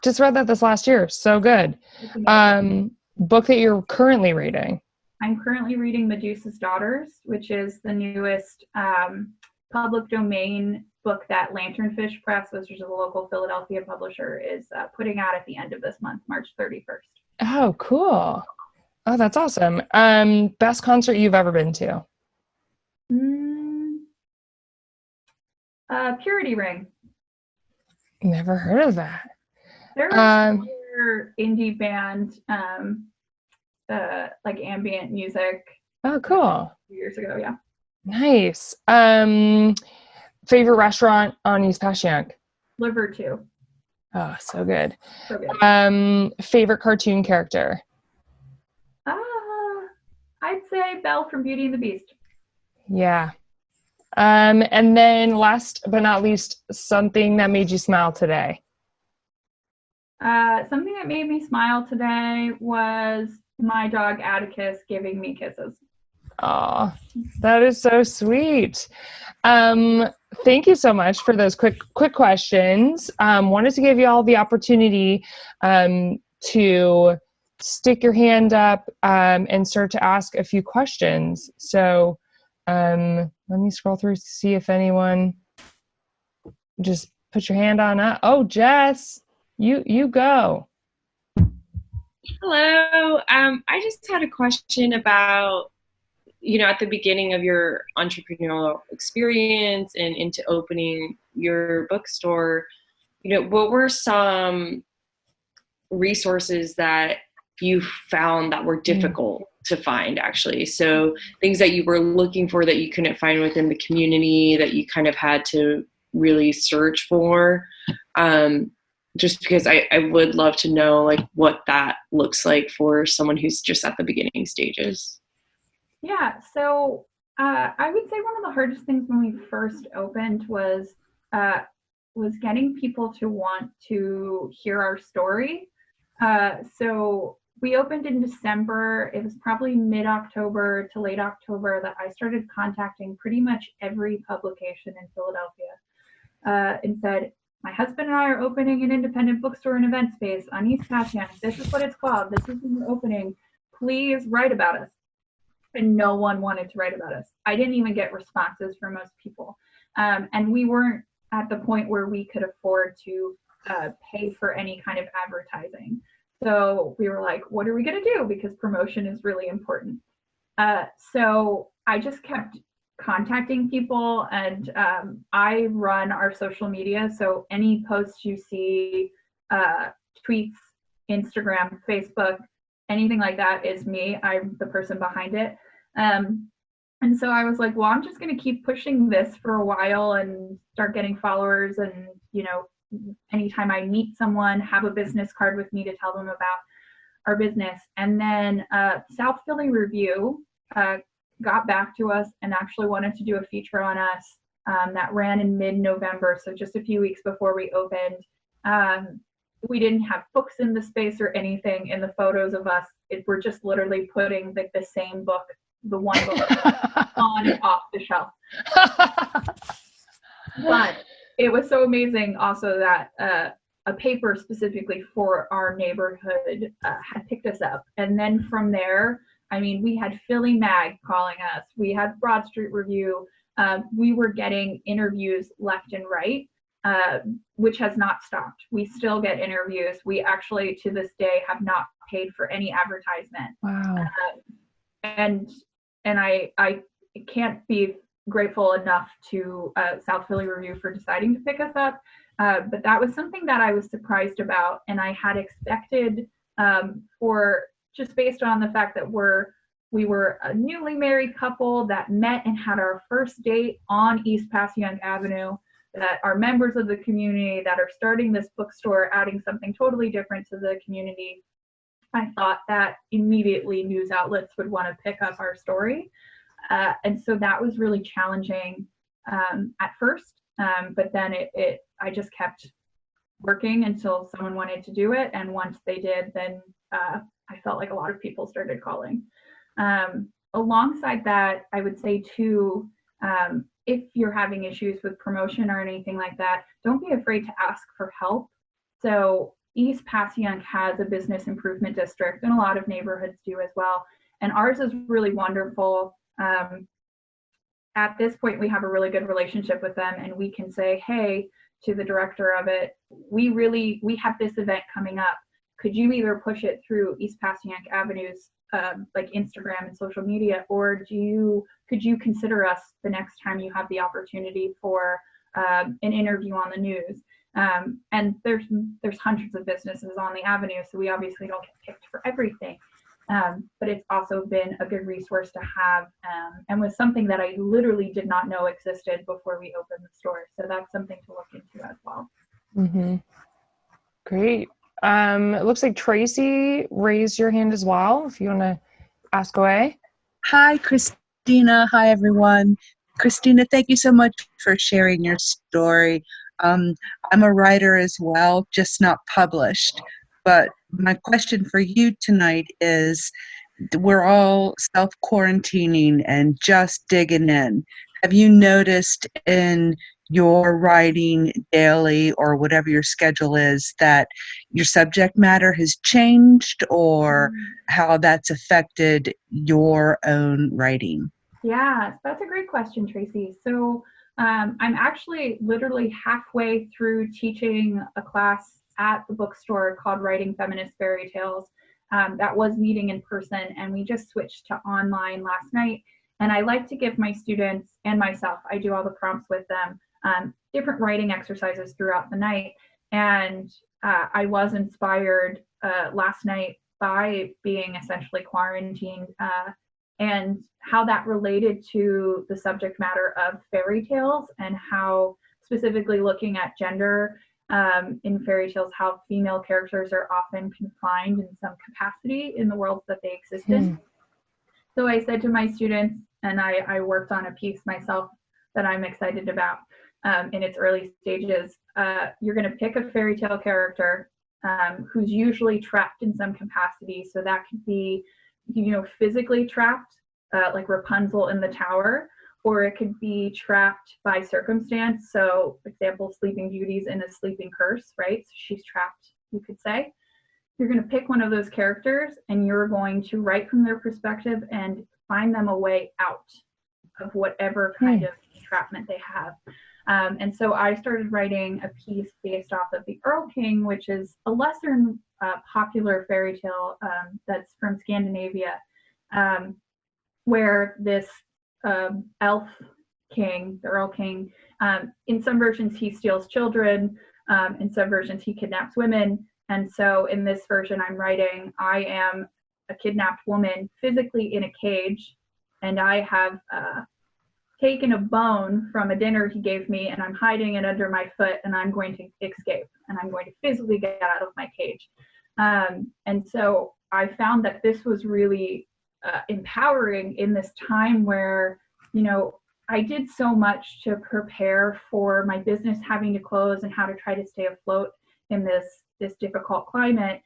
Just read that this last year. So good. Book that you're currently reading? I'm currently reading Medusa's Daughters, which is the newest public domain book that Lanternfish Press, which is a local Philadelphia publisher, is putting out at the end of this month, March 31st. Oh, cool. Oh, that's awesome. Best concert you've ever been to? Purity Ring. Never heard of that. They're a indie band, like ambient music. Oh, cool. A few years ago, yeah. Nice. Favorite restaurant on East Passyunk? Liver 2. Oh, so good. So good. Favorite cartoon character? I'd say Belle from Beauty and the Beast. Yeah. And then last but not least, something that made you smile today? Something that made me smile today was my dog Atticus giving me kisses. Oh, that is so sweet. Thank you so much for those quick questions. Wanted to give you all the opportunity to stick your hand up and start to ask a few questions. So let me scroll through to see if anyone just put your hand on up. Oh, Jess, you go. Hello. I just had a question about, at the beginning of your entrepreneurial experience and into opening your bookstore, what were some resources that you found that were difficult to find, actually? So things that you were looking for that you couldn't find within the community that you kind of had to really search for. Just because I would love to know what that looks like for someone who's just at the beginning stages. Yeah, so I would say one of the hardest things when we first opened was getting people to want to hear our story. So we opened in December. It was probably mid-October to late October that I started contacting pretty much every publication in Philadelphia and said, my husband and I are opening an independent bookstore and event space on East Passyunk. This is what it's called. This is when we're opening. Please write about us. And no one wanted to write about us. I didn't even get responses from most people. And we weren't at the point where we could afford to pay for any kind of advertising. So we were like, what are we going to do? Because promotion is really important. So I just kept contacting people, and I run our social media. So any posts you see, tweets, Instagram, Facebook, anything like that is me. I'm the person behind it. And so I was like, well, I'm just going to keep pushing this for a while and start getting followers. And, you know, anytime I meet someone, have a business card with me to tell them about our business. And then South Philly Review got back to us and actually wanted to do a feature on us that ran in mid-November, so just a few weeks before we opened. We didn't have books in the space or anything in the photos of us. We're just literally putting the same book, the one book, on and off the shelf. But it was so amazing also that a paper specifically for our neighborhood had picked us up. And then from there, I mean, we had Philly Mag calling us. We had Broad Street Review. We were getting interviews left and right, which has not stopped. We still get interviews. We actually, to this day, have not paid for any advertisement. Wow. And I can't be grateful enough to South Philly Review for deciding to pick us up. But that was something that I was surprised about, and I had expected for just based on the fact that we were a newly married couple that met and had our first date on East Passyunk Avenue, that are members of the community, that are starting this bookstore, adding something totally different to the community. I thought that immediately news outlets would want to pick up our story. And so that was really challenging at first, but then I just kept working until someone wanted to do it. And once they did, then I felt like a lot of people started calling. Alongside that, I would say too, if you're having issues with promotion or anything like that, don't be afraid to ask for help. So East Passyunk has a business improvement district, and a lot of neighborhoods do as well. And ours is really wonderful. At this point, we have a really good relationship with them, and we can say, hey, to the director of it, we have this event coming up. Could you either push it through East Passyunk Avenue's like Instagram and social media, or could you consider us the next time you have the opportunity for an interview on the news? And there's hundreds of businesses on the avenue, so we obviously don't get picked for everything. But it's also been a good resource to have, and was something that I literally did not know existed before we opened the store. So that's something to look into as well. Mm-hmm. Great. It looks like Tracy raised your hand as well, if you want to ask away. Hi, Christina. Hi, everyone. Christina, thank you so much for sharing your story. I'm a writer as well, just not published. But my question for you tonight is, we're all self-quarantining and just digging in. Have you noticed in your writing daily or whatever your schedule is that your subject matter has changed, or how that's affected your own writing? Yeah, that's a great question, Tracy. So I'm actually literally halfway through teaching a class at the bookstore called Writing Feminist Fairy Tales. That was meeting in person, and we just switched to online last night. And I like to give my students and myself, I do all the prompts with them, different writing exercises throughout the night. And I was inspired last night by being essentially quarantined and how that related to the subject matter of fairy tales, and how specifically looking at gender in fairy tales, how female characters are often confined in some capacity in the worlds that they exist in. So I said to my students, and I worked on a piece myself that I'm excited about in its early stages. You're going to pick a fairy tale character who's usually trapped in some capacity. So that could be, physically trapped, like Rapunzel in the tower, or it could be trapped by circumstance. So, for example, Sleeping Beauty's in a sleeping curse, right? So she's trapped, you could say. You're going to pick one of those characters, and you're going to write from their perspective and find them a way out of whatever kind of entrapment they have. And so I started writing a piece based off of the Earl King, which is a lesser popular fairy tale that's from Scandinavia, where this elf king, the Earl King. In some versions, he steals children. In some versions, he kidnaps women. And so in this version I'm writing, I am a kidnapped woman physically in a cage, and I have taken a bone from a dinner he gave me, and I'm hiding it under my foot, and I'm going to escape, and I'm going to physically get out of my cage. And so I found that this was really empowering in this time where, you know, I did so much to prepare for my business having to close and how to try to stay afloat in this difficult climate,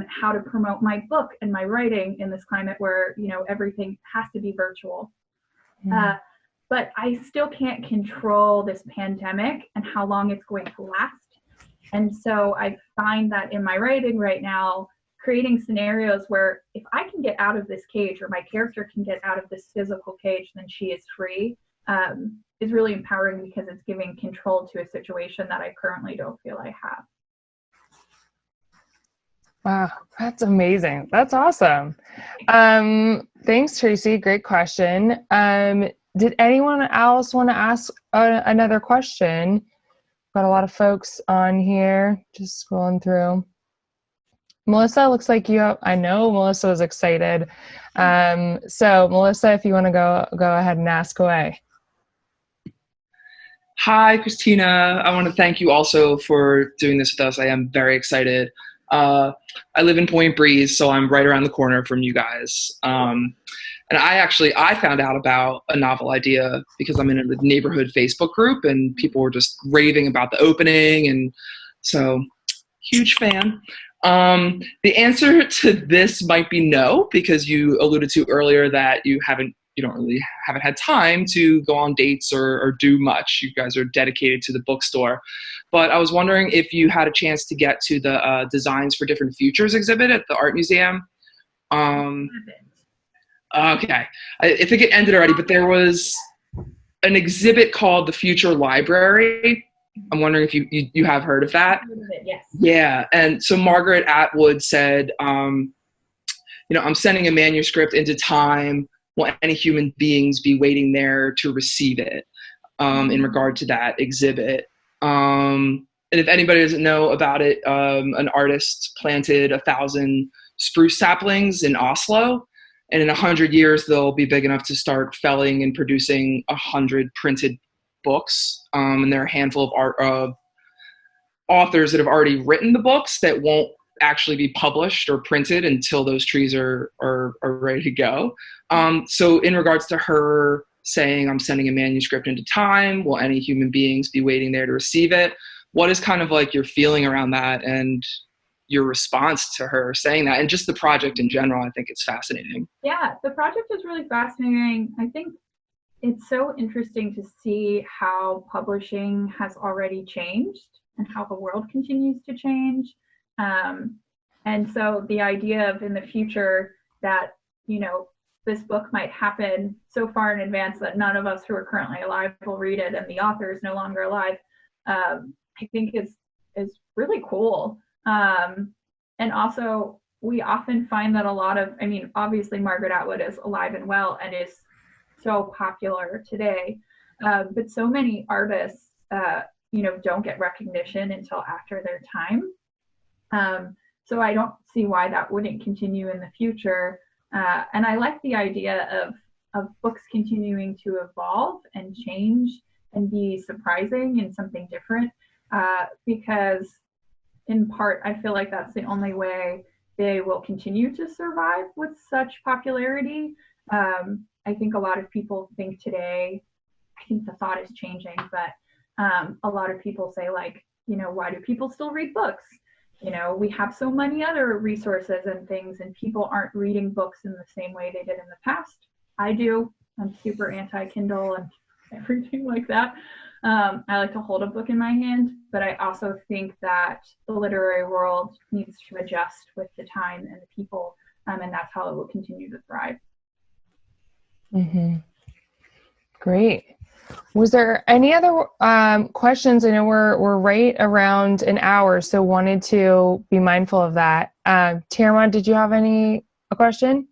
how to promote my book and my writing in this climate where, you know, everything has to be virtual. But I still can't control this pandemic and how long it's going to last. And so I find that in my writing right now, creating scenarios where if I can get out of this cage, or my character can get out of this physical cage, then she is free, is really empowering, because it's giving control to a situation that I currently don't feel I have. Wow, that's amazing. That's awesome. Thanks, Tracy. Great question. Did anyone else want to ask another question? Got a lot of folks on here, just scrolling through. Melissa, looks like you have, I know Melissa was excited. So Melissa, if you want to go ahead and ask away. Hi, Christina. I want to thank you also for doing this with us. I am very excited. I live in Point Breeze, so I'm right around the corner from you guys. And I found out about a novel idea because I'm in a neighborhood Facebook group, and people were just raving about the opening, and so huge fan. The answer to this might be no, because you alluded to earlier that you haven't had time to go on dates or do much. You guys are dedicated to the bookstore. But I was wondering if you had a chance to get to the Designs for Different Futures exhibit at the Art Museum. Okay. I think it ended already, but there was an exhibit called The Future Library. I'm wondering if you have heard of that. Yes. Yeah. And so Margaret Atwood said, I'm sending a manuscript into time. Will any human beings be waiting there to receive it, in regard to that exhibit? And if anybody doesn't know about it, an artist planted 1,000 spruce saplings in Oslo, and in 100 years, they'll be big enough to start felling and producing 100 printed books. And there are a handful of authors that have already written the books that won't actually be published or printed until those trees are ready to go. So in regards to her saying, I'm sending a manuscript into time, will any human beings be waiting there to receive it? What is kind of like your feeling around that and your response to her saying that, and just the project in general? I think it's fascinating. Yeah, the project is really fascinating. I think it's so interesting to see how publishing has already changed and how the world continues to change. And so the idea of in the future that, this book might happen so far in advance that none of us who are currently alive will read it and the author is no longer alive, I think is really cool. And also we often find that obviously Margaret Atwood is alive and well and is so popular today, but so many artists, don't get recognition until after their time. So I don't see why that wouldn't continue in the future. And I like the idea of books continuing to evolve and change and be surprising and something different, because in part, I feel like that's the only way they will continue to survive with such popularity. I think a lot of people think today, I think the thought is changing, but a lot of people say why do people still read books? We have so many other resources and things, and people aren't reading books in the same way they did in the past. I do. I'm super anti-Kindle and everything like that. I like to hold a book in my hand, but I also think that the literary world needs to adjust with the time and the people, and that's how it will continue to thrive. Mm-hmm. Great. Was there any other questions? I know we're right around an hour, so wanted to be mindful of that. Tamara, did you have a question?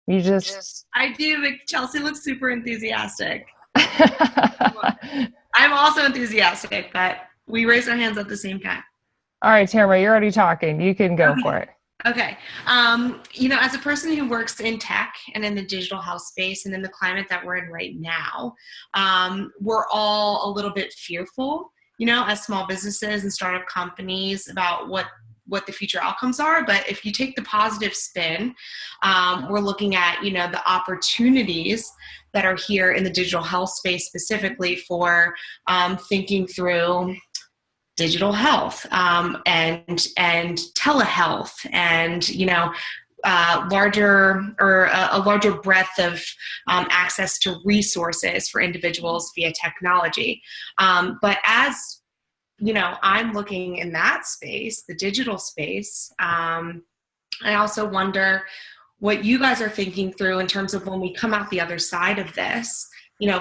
You just. I do, but Chelsea looks super enthusiastic. I'm also enthusiastic, but we raise our hands at the same time. All right, Tamara, you're already talking. You can go for it. Okay. As a person who works in tech and in the digital health space and in the climate that we're in right now, we're all a little bit fearful, as small businesses and startup companies about what the future outcomes are. But if you take the positive spin, we're looking at, the opportunities that are here in the digital health space specifically for thinking through digital health and telehealth and a larger breadth of access to resources for individuals via technology. But as I'm looking in that space, the digital space, I also wonder what you guys are thinking through in terms of when we come out the other side of this.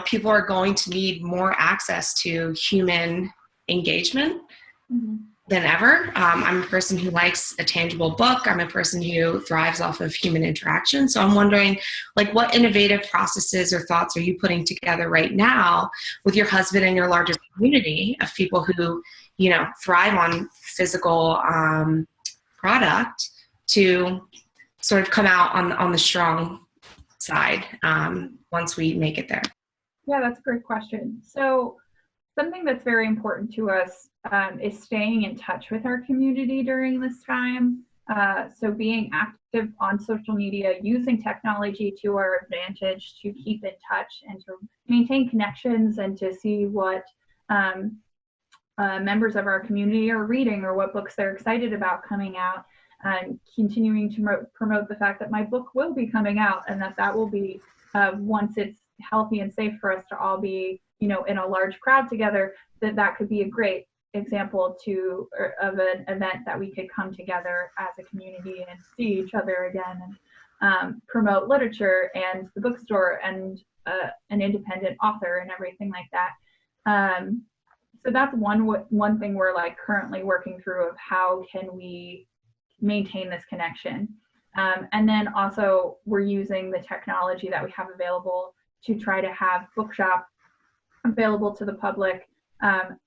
People are going to need more access to human engagement than ever. I'm a person who likes a tangible book. I'm a person who thrives off of human interaction. So I'm wondering, what innovative processes or thoughts are you putting together right now with your husband and your larger community of people who, thrive on physical product to sort of come out on the strong side once we make it there? Yeah, that's a great question. So something that's very important to us is staying in touch with our community during this time. So being active on social media, using technology to our advantage to keep in touch and to maintain connections and to see what members of our community are reading or what books they're excited about coming out, and continuing to promote the fact that my book will be coming out and that will be, once it's healthy and safe for us to all be, in a large crowd together, that could be a great example of an event that we could come together as a community and see each other again and promote literature and the bookstore and an independent author and everything like that. So that's one thing we're currently working through of how can we maintain this connection. And then also we're using the technology that we have available to try to have bookshop available to the public,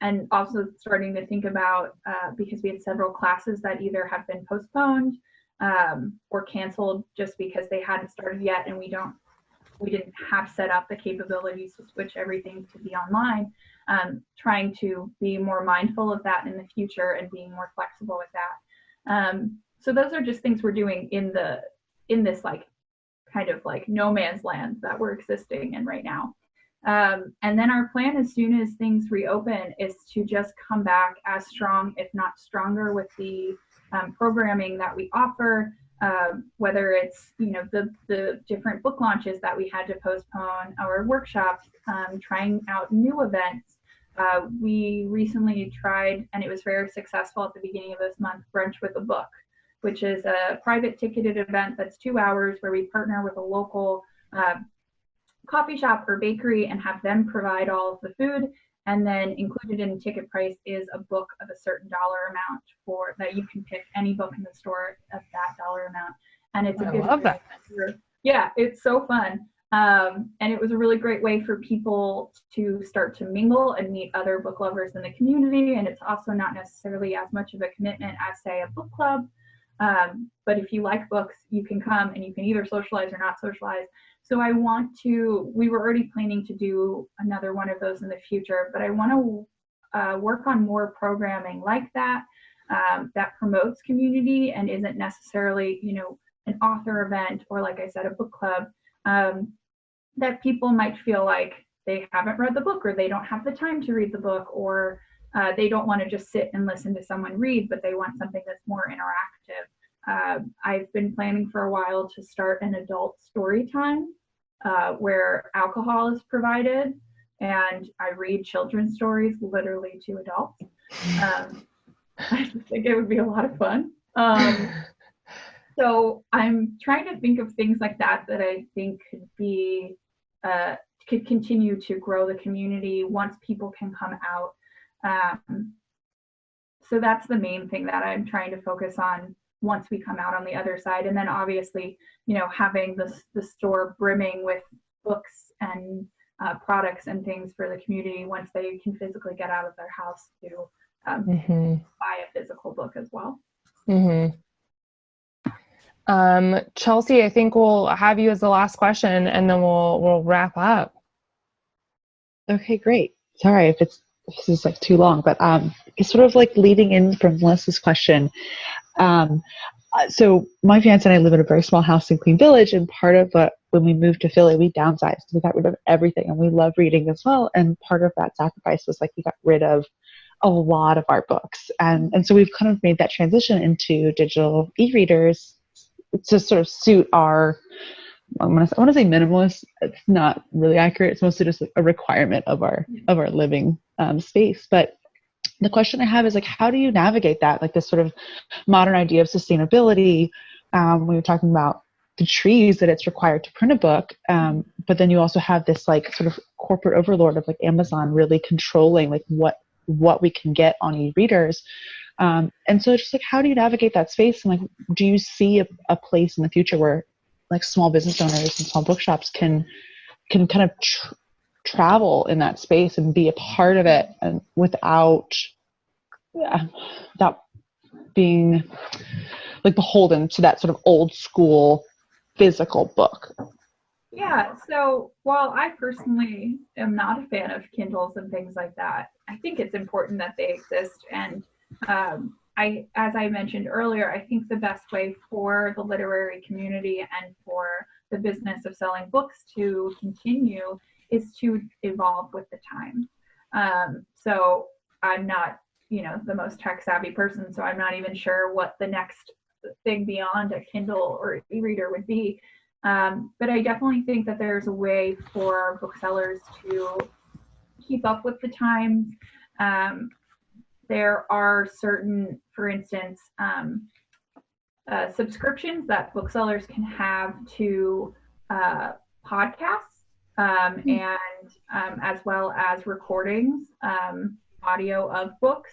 and also starting to think about, because we had several classes that either have been postponed or canceled just because they hadn't started yet and we didn't have set up the capabilities to switch everything to be online, trying to be more mindful of that in the future and being more flexible with that. So those are just things we're doing in this kind of no man's land that we're existing in right now. And then our plan as soon as things reopen is to just come back as strong, if not stronger, with the programming that we offer, whether it's the different book launches that we had to postpone, our workshops, trying out new events. We recently tried, and it was very successful at the beginning of this month, Brunch with a Book, which is a private ticketed event that's 2 hours where we partner with a local coffee shop or bakery and have them provide all of the food, and then included in the ticket price is a book of a certain dollar amount that you can pick any book in the store of that dollar amount. And it's a good love that. Yeah, it's so fun. And it was a really great way for people to start to mingle and meet other book lovers in the community. And it's also not necessarily as much of a commitment as, say, a book club. But if you like books, you can come and you can either socialize or not socialize. So we were already planning to do another one of those in the future, but I want to work on more programming like that, that promotes community and isn't necessarily, an author event or, like I said, a book club, that people might feel like they haven't read the book or they don't have the time to read the book, or they don't want to just sit and listen to someone read, but they want something that's more interactive. I've been planning for a while to start an adult story time where alcohol is provided and I read children's stories literally to adults. I just think it would be a lot of fun. So I'm trying to think of things like that I think could continue to grow the community once people can come out. So that's the main thing that I'm trying to focus on once we come out on the other side. And then obviously, having the store brimming with books and products and things for the community once they can physically get out of their house to buy a physical book as well. Chelsea, I think we'll have you as the last question, and then we'll wrap up. Okay, great. Sorry if this is like too long, but it's sort of like leading in from Melissa's question. So my fiance and I live in a very small house in Queen Village, and part of when we moved to Philly, we downsized. We got rid of everything, and we love reading as well. And part of that sacrifice was like we got rid of a lot of our books, and so we've kind of made that transition into digital e-readers to sort of suit our, I want to say minimalist. It's not really accurate. It's mostly just like a requirement of our living space. But the question I have is like, how do you navigate that? Like this sort of modern idea of sustainability. When you're talking about the trees that it's required to print a book, but then you also have this like sort of corporate overlord of like Amazon really controlling like what we can get on e-readers. And so just like, how do you navigate that space? And like, do you see a place in the future where like small business owners and small bookshops can kind of travel in that space and be a part of it, and without being like beholden to that sort of old school physical book? Yeah, so while I personally am not a fan of Kindles and things like that, I think it's important that they exist. And as I mentioned earlier, I think the best way for the literary community and for the business of selling books to continue is to evolve with the times. So I'm not, the most tech savvy person, so I'm not even sure what the next thing beyond a Kindle or e-reader would be. But I definitely think that there's a way for booksellers to keep up with the times. There are certain, for instance, subscriptions that booksellers can have to podcasts and as well as recordings, audio of books.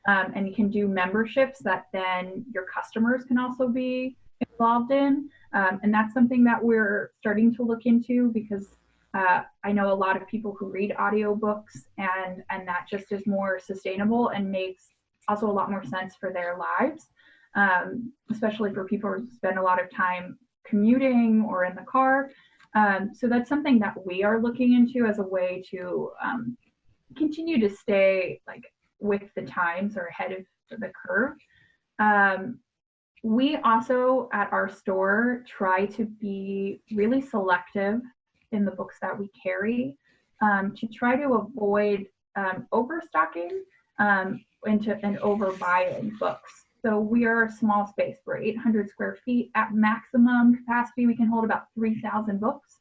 And you can do memberships that then your customers can also be involved in. And that's something that we're starting to look into, because I know a lot of people who read audiobooks, and that just is more sustainable and makes also a lot more sense for their lives, especially for people who spend a lot of time commuting or in the car. So that's something that we are looking into as a way to continue to stay like with the times or ahead of the curve. We also at our store try to be really selective in the books that we carry, to try to avoid overstocking and overbuying books. So we are a small space. We're 800 square feet. At maximum capacity, we can hold about 3,000 books.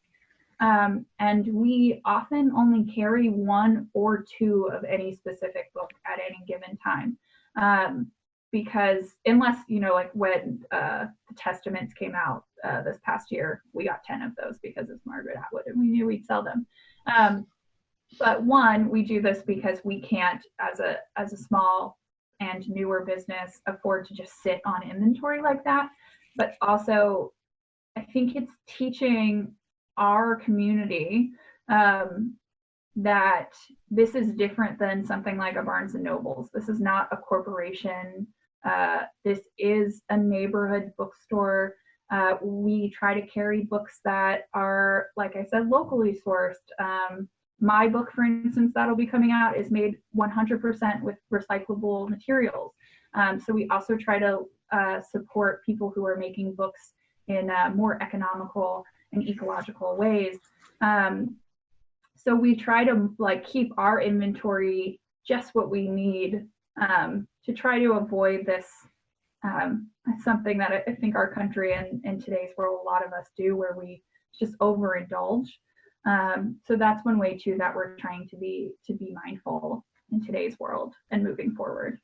And we often only carry one or two of any specific book at any given time. Because unless, like when the Testaments came out this past year, we got 10 of those because it's Margaret Atwood and we knew we'd sell them. But one, we do this because we can't, as a small and newer business, afford to just sit on inventory like that. But also, I think it's teaching our community that this is different than something like a Barnes and Nobles. This is not a corporation. This is a neighborhood bookstore. We try to carry books that are, like I said, locally sourced. My book, for instance, that'll be coming out is made 100% with recyclable materials. So we also try to support people who are making books in more economical and ecological ways. So we try to keep our inventory just what we need to try to avoid this. Something that I think our country and in today's world, a lot of us do, where we just overindulge. So that's one way too that we're trying to be mindful in today's world and moving forward.